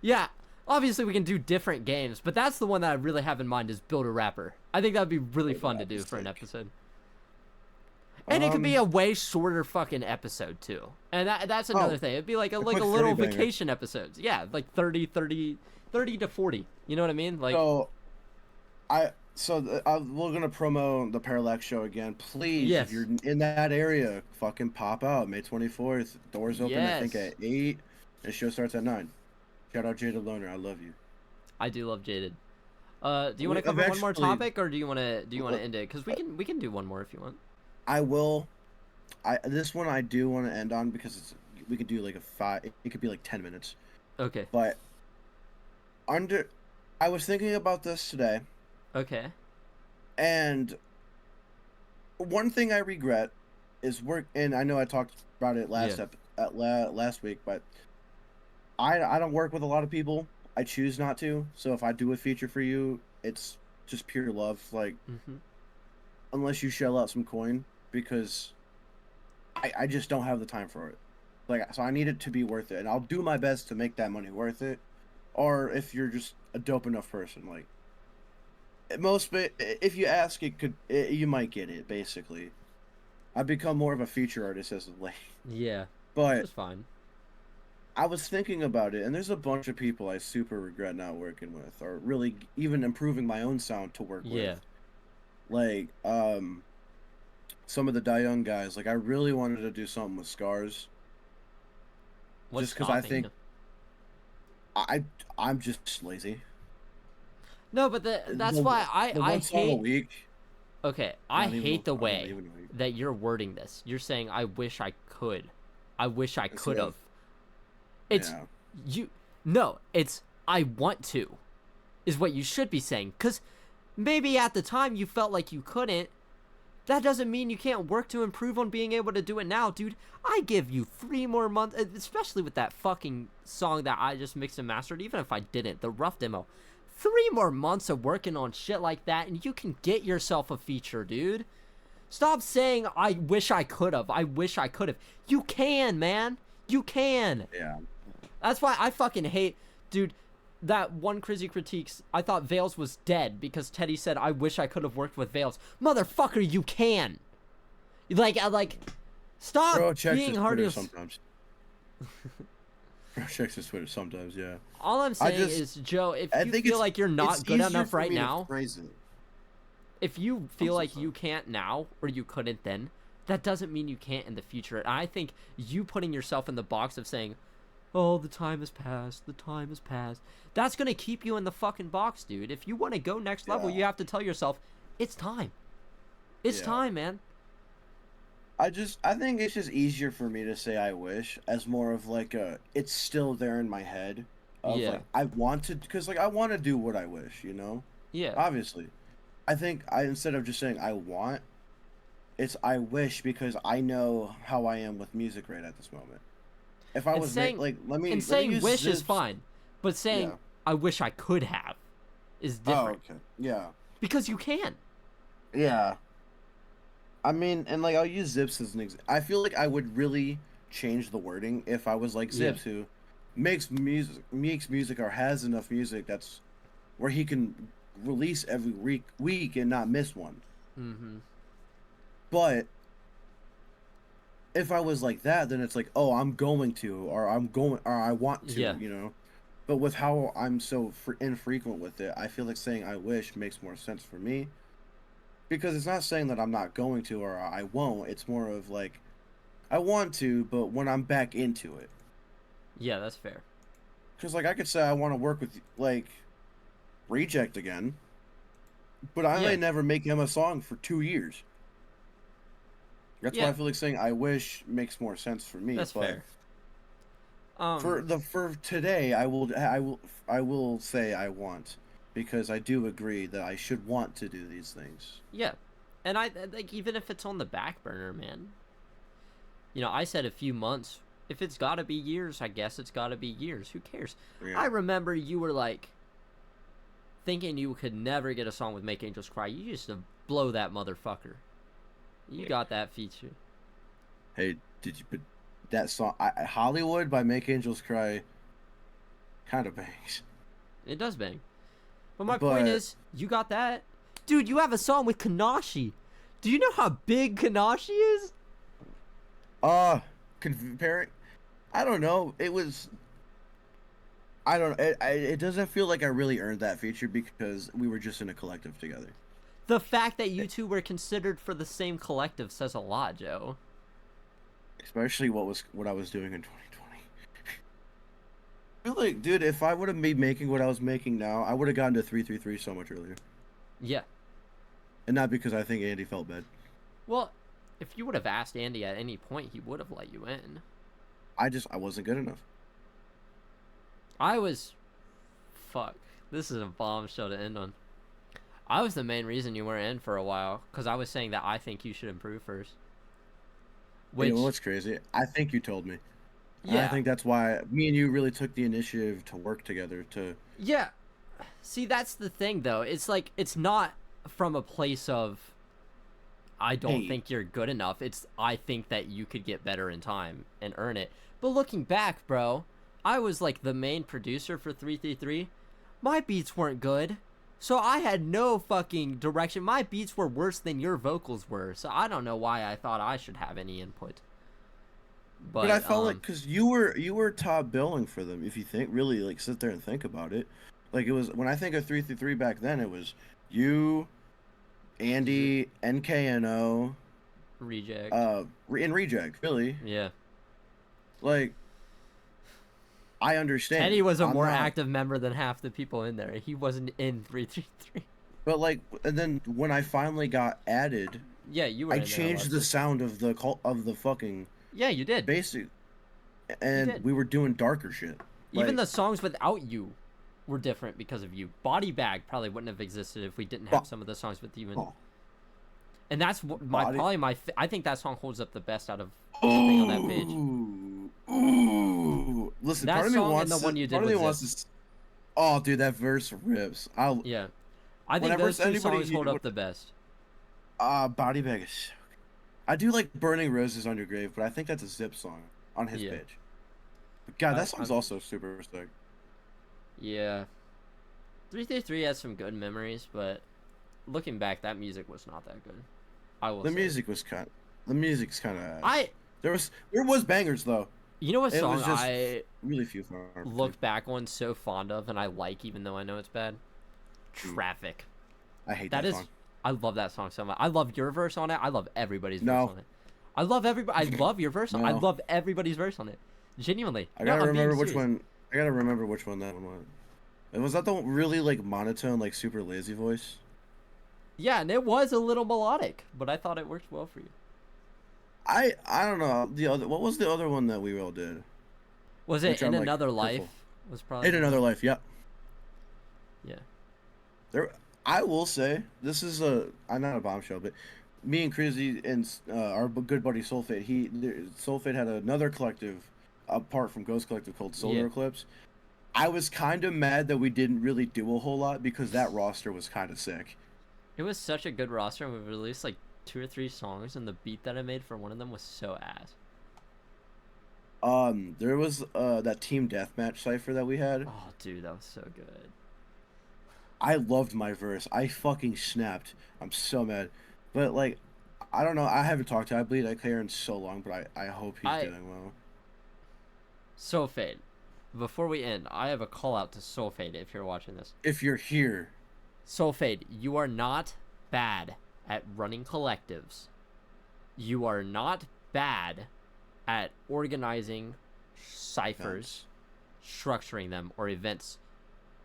Yeah, obviously we can do different games, but that's the one that I really have in mind is Build a Rapper. I think that'd be really fun to do for an episode. And it could be a way shorter fucking episode too. And that's another thing. It'd be like a little vacation episodes. Yeah, like 30 to 40. You know what I mean? Like we're gonna promo the Parallax show again. Please, yes. If you're in that area, fucking pop out. May 24th. Doors open I think at 8. The show starts at 9. Shout out Jaded Loner. I love you. I do love Jaded. Do you want to cover one more topic, or do you want to end it? Because we can do one more if you want. I will. This one I do want to end on because we could do like it could be like 10 minutes. Okay. But I was thinking about this today. Okay. And one thing I regret is and I know I talked about it last week, but I don't work with a lot of people. I choose not to. So if I do a feature for you, it's just pure love. Like, unless you shell out some coin, because I just don't have the time for it. Like, so I need it to be worth it, and I'll do my best to make that money worth it. Or if you're just a dope enough person, like, if you ask, you might get it. Basically, I've become more of a feature artist as of late. Yeah, but it's fine. I was thinking about it, and there's a bunch of people I super regret not working with, or really even improving my own sound to work with. Like, some of the Die Young guys. Like, I really wanted to do something with Scars. What's just because I think I'm just lazy. No, but that's why I hate. A week. Okay, I hate the way that you're wording this. You're saying I wish I could. I wish I could have. It's it's I want to, is what you should be saying. Because maybe at the time you felt like you couldn't. That doesn't mean you can't work to improve on being able to do it now, dude. I give you 3 more months, especially with that fucking song that I just mixed and mastered, even if I didn't, the rough demo. 3 more months of working on shit like that, and you can get yourself a feature, dude. Stop saying, I wish I could have. I wish I could have. You can, man. You can. Yeah. That's why I fucking hate, dude, that one Crizzy critiques. I thought Veils was dead because Teddy said, I wish I could have worked with Veils. Motherfucker, you can. Like, stop being hard to... sometimes. Bro checks his Twitter sometimes, yeah. All I'm saying is, Joe, if you feel like you're not good enough right now, if you feel like you can't now, or you couldn't then, that doesn't mean you can't in the future. And I think you putting yourself in the box of saying, oh, the time has passed, that's going to keep you in the fucking box, dude. If you want to go next level, you have to tell yourself, it's time. It's time, man. I think it's just easier for me to say I wish as more of like it's still there in my head. Like, I want to, because like I want to do what I wish, you know? Yeah. Obviously. I think instead of just saying I want, it's I wish, because I know how I am with music right at this moment. If I was saying, saying wish is fine, but saying I wish I could have is different. Oh, okay. Yeah. Because you can. Yeah. I mean, and like I'll use Zips as an example. I feel like I would really change the wording if I was like Zips, who makes music or has enough music that's where he can release every week and not miss one. Mm-hmm. But if I was like that, then it's like, oh, I'm going to, or I want to, you know. But with how I'm so infrequent with it, I feel like saying I wish makes more sense for me. Because it's not saying that I'm not going to or I won't. It's more of like, I want to, but when I'm back into it. Yeah, that's fair. Because like I could say I want to work with like Reject again, but I may never make him a song for 2 years. That's why I feel like saying I wish makes more sense for me. That's fair. For today, I will say I want. Because I do agree that I should want to do these things. Yeah. And I like, even if it's on the back burner, man. You know, I said a few months. If it's got to be years, I guess it's got to be years. Who cares? Yeah. I remember you were like thinking you could never get a song with Make Angels Cry. You used to blow that motherfucker. You got that feature. Hey, did you put that song Hollywood by Make Angels Cry kind of bangs. It does bang. But my point is, you got that. Dude, you have a song with Kanashi. Do you know how big Kanashi is? Comparing, I don't know. It was. I don't. It doesn't feel like I really earned that feature because we were just in a collective together. The fact that you two were considered for the same collective says a lot, Joe. Especially what I was doing in 2020. I feel like, dude, if I would have been making what I was making now, I would have gotten to 333 so much earlier. Yeah. And not because I think Andy felt bad. Well, if you would have asked Andy at any point, he would have let you in. I wasn't good enough. Fuck. This is a bombshell to end on. I was the main reason you weren't in for a while, because I was saying that I think you should improve first. Which... You know what's crazy? I think you told me. Yeah. I think that's why me and you really took the initiative to work together to... Yeah. See, that's the thing, though. It's like, it's not from a place of, I don't think you're good enough. It's, I think that you could get better in time and earn it. But looking back, bro, I was like the main producer for 333. My beats weren't good. So I had no fucking direction. My beats were worse than your vocals were. So I don't know why I thought I should have any input. But I felt like, because you were top billing for them, if you think, really, like, sit there and think about it. Like, it was, when I think of 333 back then, it was you, Andy, NKNO, Reject. And Reject, really. Yeah. Like, I understand. Teddy was a more active member than half the people in there. He wasn't in 333. But like, and then when I finally got added, yeah, you were. I changed the sound of the fucking. Yeah, you did. Basic, and we were doing darker shit. Even the songs without you were different because of you. Body Bag probably wouldn't have existed if we didn't have some of the songs with you in. And that's I think that song holds up the best out of everything on that page. Ooh, listen, that part of me wants and the one you did to. Oh, dude, that verse rips. Yeah, I think those two songs hold up the best. Body Bag is so good. I do like Burning Roses on Your Grave, but I think that's a Zip song on his page. But God, that song's also super sick. Yeah, 333 has some good memories, but looking back, that music was not that good. I will. The music's kind of ass. There was bangers though. You know what song I really few look back on so fond of and I like even though I know it's bad? Traffic. I hate that song. I love that song so much. I love your verse on it. I love everybody's verse on it. I love your verse on it. I love everybody's verse on it. Genuinely. I gotta remember which one that one was. And was that the really like monotone, like super lazy voice? Yeah, and it was a little melodic, but I thought it worked well for you. I don't know what was the other one that we all did? Was it In Another Life? Was probably In Another Life. Yep. Yeah. I will say this is not a bombshell, but me and Crizzy and our good buddy Soulfade. Soulfade had another collective apart from Ghxst Collective called Solar Eclipse. I was kind of mad that we didn't really do a whole lot because that roster was kind of sick. It was such a good roster, and we released like 2 or 3 songs, and the beat that I made for one of them was so ass. There was that team deathmatch cipher that we had. Oh, dude, that was so good. I loved my verse. I fucking snapped. I'm so mad, but like, I don't know. I haven't talked to IBleed in so long, but I hope he's doing well. Soulfade, before we end, I have a call out to Soulfade if you're watching this. If you're here, Soulfade, you are not bad at running collectives. You are not bad at organizing ciphers, structuring them, or events.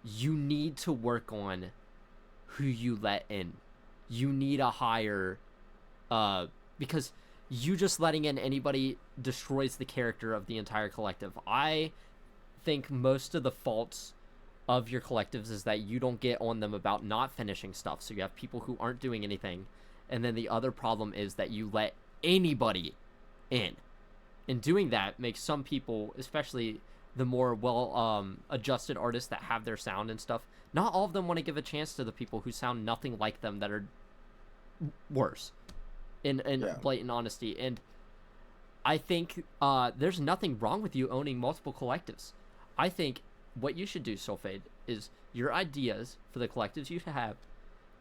You need to work on who you let in. You need a higher, because you just letting in anybody destroys the character of the entire collective. I think most of the faults of your collectives is that you don't get on them about not finishing stuff. So you have people who aren't doing anything. And then the other problem is that you let anybody in. And doing that makes some people, especially the more adjusted artists that have their sound and stuff, not all of them want to give a chance to the people who sound nothing like them that are worse in blatant honesty. And I think there's nothing wrong with you owning multiple collectives. I think what you should do, Soulfade, is your ideas for the collectives you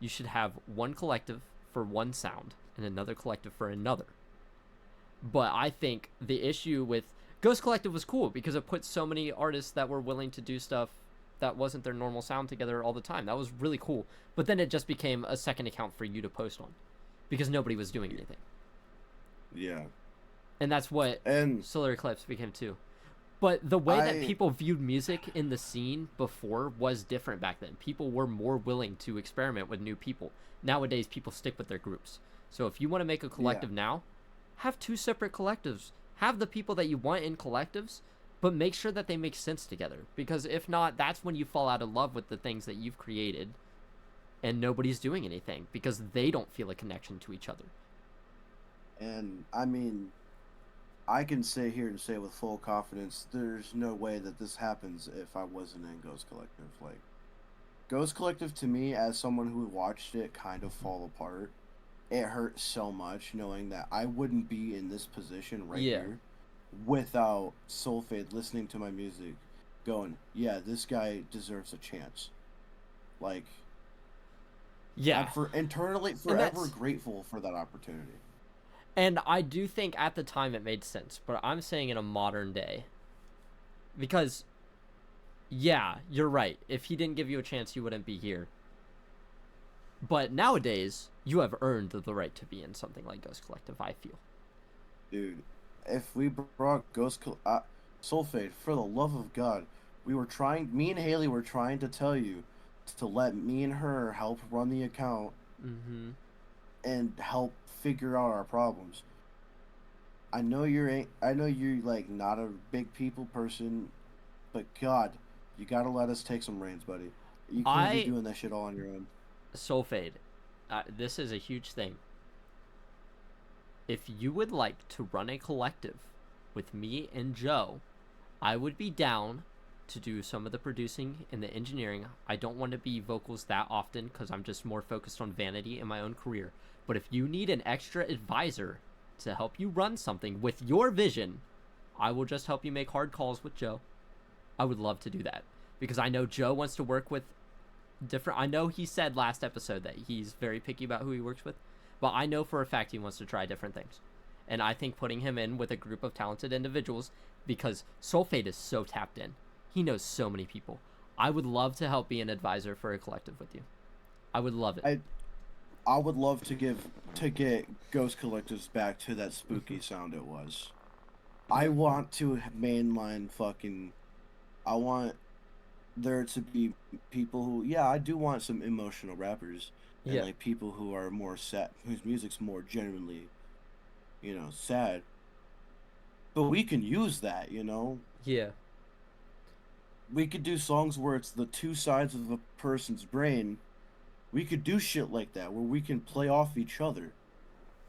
should have one collective for one sound. and another collective for another. But I think the issue with Ghxst Collective was cool because it put so many artists that were willing to do stuff that wasn't their normal sound together all the time. That was really cool. But then it just became a second account for you to post on because nobody was doing anything. Yeah. And that's what Solar Eclipse became too. But the way that people viewed music in the scene before was different back then. People were more willing to experiment with new people. Nowadays, people stick with their groups. So if you want to make a collective now, have 2 separate collectives. Have the people that you want in collectives, but make sure that they make sense together. Because if not, that's when you fall out of love with the things that you've created and nobody's doing anything because they don't feel a connection to each other. And, I mean, I can sit here and say with full confidence, there's no way that this happens if I wasn't in Ghxst Collective. Like, Ghxst Collective to me, as someone who watched it kind of fall apart, it hurt so much knowing that I wouldn't be in this position here without Soulfade listening to my music, going, yeah, this guy deserves a chance. Like, I'm internally forever grateful for that opportunity. And I do think at the time it made sense, but I'm saying in a modern day. Because, yeah, you're right. If he didn't give you a chance, you wouldn't be here. But nowadays, you have earned the right to be in something like Ghxst Collective, I feel. Dude, if we brought Soulfade, for the love of God, me and HeyLee were trying to tell you to let me and her help run the account and help figure out our problems. I know you're like not a big people person, but God, you gotta let us take some reins, buddy. You can't be doing that shit all on your own. Soulfade, this is a huge thing. If you would like to run a collective with me and Joe, I would be down to do some of the producing and the engineering. I don't want to be vocals that often because I'm just more focused on vanity in my own career. But if you need an extra advisor to help you run something with your vision, I will just help you make hard calls with Joe. I would love to do that because I know Joe wants to work with I know he said last episode that he's very picky about who he works with, but I know for a fact he wants to try different things. And I think putting him in with a group of talented individuals, because Soulfade is so tapped in. He knows so many people. I would love to help be an advisor for a collective with you. I would love it. I would love to get Ghxst Collectives back to that spooky sound it was. I want to mainline I want there to be people who, I do want some emotional rappers and like people who are more sad, whose music's more genuinely, sad. But we can use that, Yeah. We could do songs where it's the 2 sides of a person's brain. We could do shit like that where we can play off each other.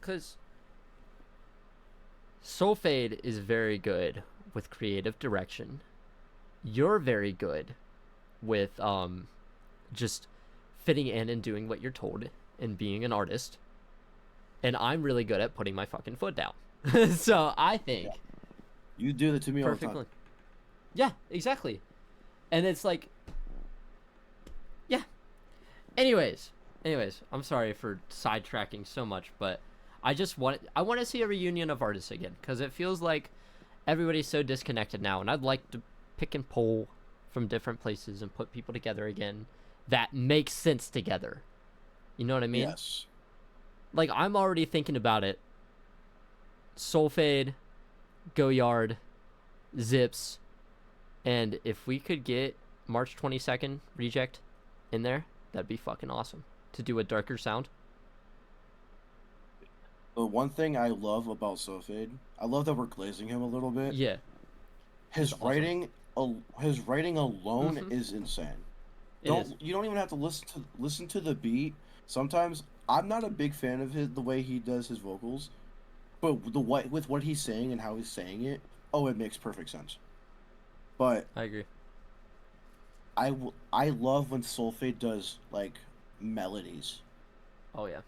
Because Soulfade is very good with creative direction. You're very good with just fitting in and doing what you're told and being an artist. And I'm really good at putting my fucking foot down. So I think you do that to me all the time. Yeah, exactly. And it's like, Anyways, I'm sorry for sidetracking so much, but I want to see a reunion of artists again because it feels like everybody's so disconnected now, and I'd like to pick and pull from different places and put people together again that make sense together. You know what I mean? Yes. Like, I'm already thinking about it. Soulfade, Goyard, Zips, and if we could get March 22nd Reject in there, that'd be fucking awesome to do a darker sound. The one thing I love about Soulfade, I love that we're glazing him a little bit. Yeah. His writing alone is insane. You don't even have to listen to the beat. Sometimes I'm not a big fan of the way he does his vocals, but with what he's saying and how he's saying it, it makes perfect sense. But I agree. I love when Soulfade does like melodies. Oh yeah.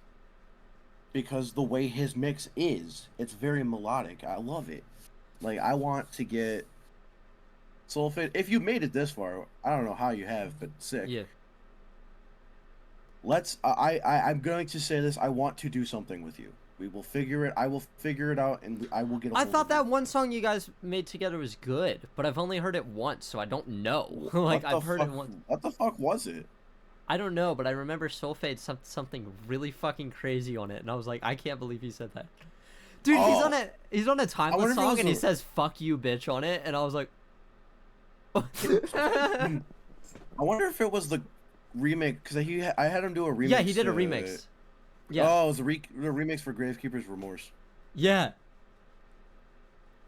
Because the way his mix is, it's very melodic. I love it. Like, I want to get Soulfade. If you made it this far, I don't know how you have, but sick. Yeah. I'm going to say this. I want to do something with you. We will figure it. I will figure it out, and I will get. I thought that one song you guys made together was good, but I've only heard it once, so I don't know. Like I've heard it once. What the fuck was it? I don't know, but I remember Soulfade something really fucking crazy on it, and I was like, I can't believe he said that. Dude, he's on a timeless song, and he says "fuck you, bitch" on it, and I was like, I wonder if it was the remake, because I had him do a remix. Yeah, he did a remix. Yeah. Oh, it was the remix for Gravekeeper's Remorse. Yeah.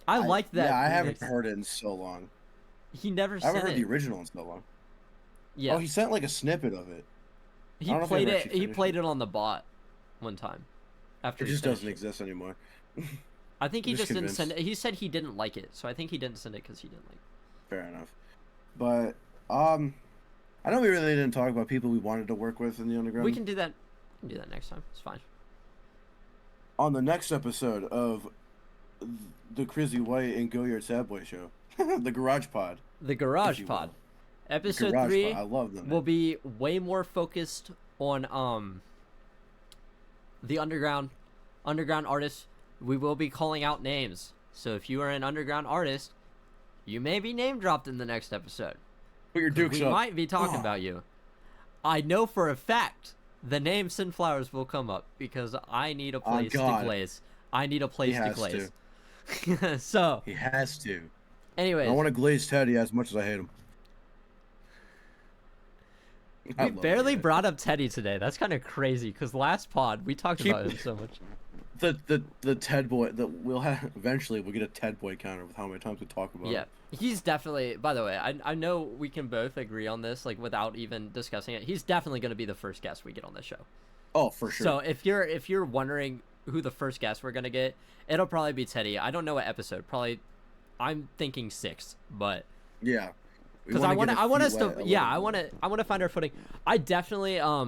I like that. Yeah, I haven't heard it in so long. He never. I haven't heard the original in so long. Yeah. Oh, he sent like a snippet of it. He played it. He played it on the bot one time. After it just doesn't exist anymore. I think he just didn't send it. He said he didn't like it, so I think he didn't send it because he didn't like it. Fair enough. But I know we really didn't talk about people we wanted to work with in the underground. We can do that. We can do that next time. It's fine. On the next episode of the Crizzy White and Goyard Sad Boy Show, the Garage Pod. The Garage Pod. Episode 3 I love them, will be way more focused on the underground artists. We will be calling out names. So if you are an underground artist, you may be name dropped in the next episode. Put your dukes up. We might be talking about you. I know for a fact the name Sunflowers will come up because I need a place to glaze. I need a place to glaze. So he has to. Anyways, I want to glaze Teddy as much as I hate him. We barely brought up Teddy today. That's kind of crazy because last pod we talked about him so much. The Ted boy that we'll have eventually we'll get a Ted boy counter with how many times we talk about him. He's definitely, by the way, I know we can both agree on this, like without even discussing it, he's definitely going to be the first guest we get on this show. Oh, for sure. So if you're wondering who the first guest we're going to get, it'll probably be Teddy. I don't know what episode, probably I'm thinking 6, but yeah, because I want to find our footing. I definitely a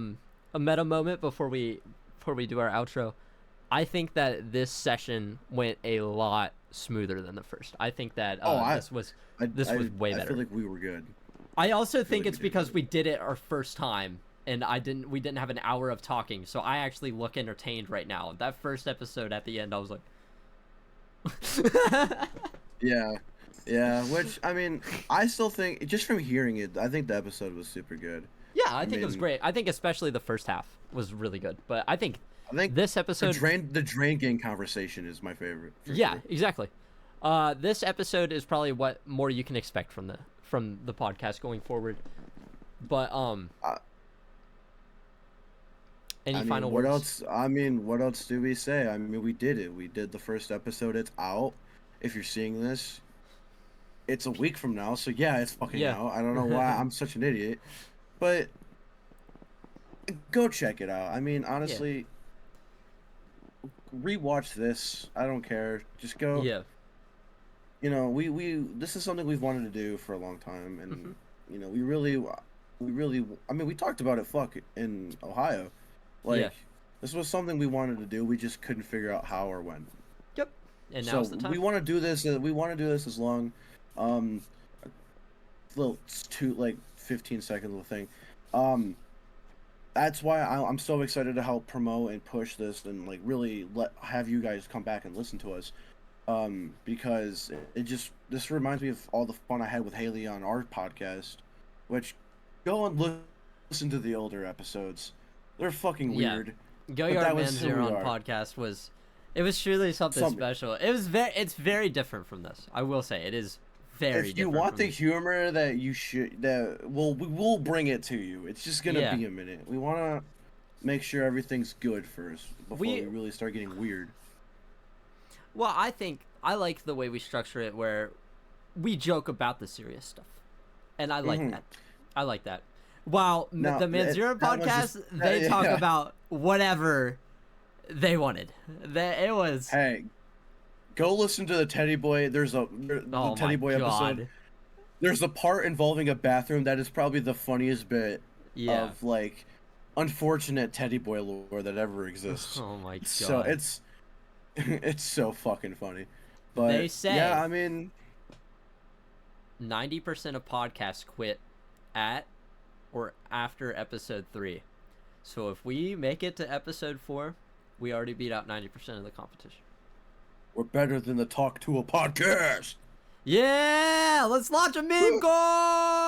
meta moment before we do our outro. I think that this session went a lot smoother than the first. I think that this was way better. I feel like we were good. I also think it's because we did it our first time, and we didn't have an hour of talking, so I actually look entertained right now. That first episode at the end, I was like, yeah. Which I mean, I still think just from hearing it, I think the episode was super good. Yeah, I think it was great. I think especially the first half was really good, but I think this episode, the drain gang conversation is my favorite. Yeah, sure. Exactly. This episode is probably what more you can expect from the podcast going forward. But any final words? What else? I mean, what else do we say? I mean, we did it. We did the first episode. It's out. If you're seeing this, it's a week from now. So yeah, it's fucking out. I don't know why I'm such an idiot, but go check it out. I mean, honestly. Rewatch this. I don't care. Just go. Yeah. You know, we this is something we've wanted to do for a long time, and you know, we really. I mean, we talked about it. In Ohio, like this was something we wanted to do. We just couldn't figure out how or when. Yep. And now's the time. We want to do this. We want to do this as long. Little 15-second little thing. That's why I'm so excited to help promote and push this and like really have you guys come back and listen to us, because this reminds me of all the fun I had with HeyLee on our podcast, which go and listen to the older episodes. They're fucking weird. Goyard Manzeron podcast was truly something special. It's very different from this. I will say it is. If you want the humor that we'll bring it to you. It's just gonna be a minute. We want to make sure everything's good first before we really start getting weird. Well, I think I like the way we structure it, where we joke about the serious stuff, and I like that. I like that. While the Manzeron podcast, they talk about whatever they wanted. It was. Hey. Go listen to the Teddy Boy. There's the Teddy Boy episode. There's a part involving a bathroom that is probably the funniest bit of like unfortunate Teddy Boy lore that ever exists. Oh my god! So it's so fucking funny. But they say, I mean, 90% of podcasts quit at or after episode 3. So if we make it to episode 4, We already beat out 90% of the competition. We're better than the Talk to a podcast. Yeah, let's launch a meme course.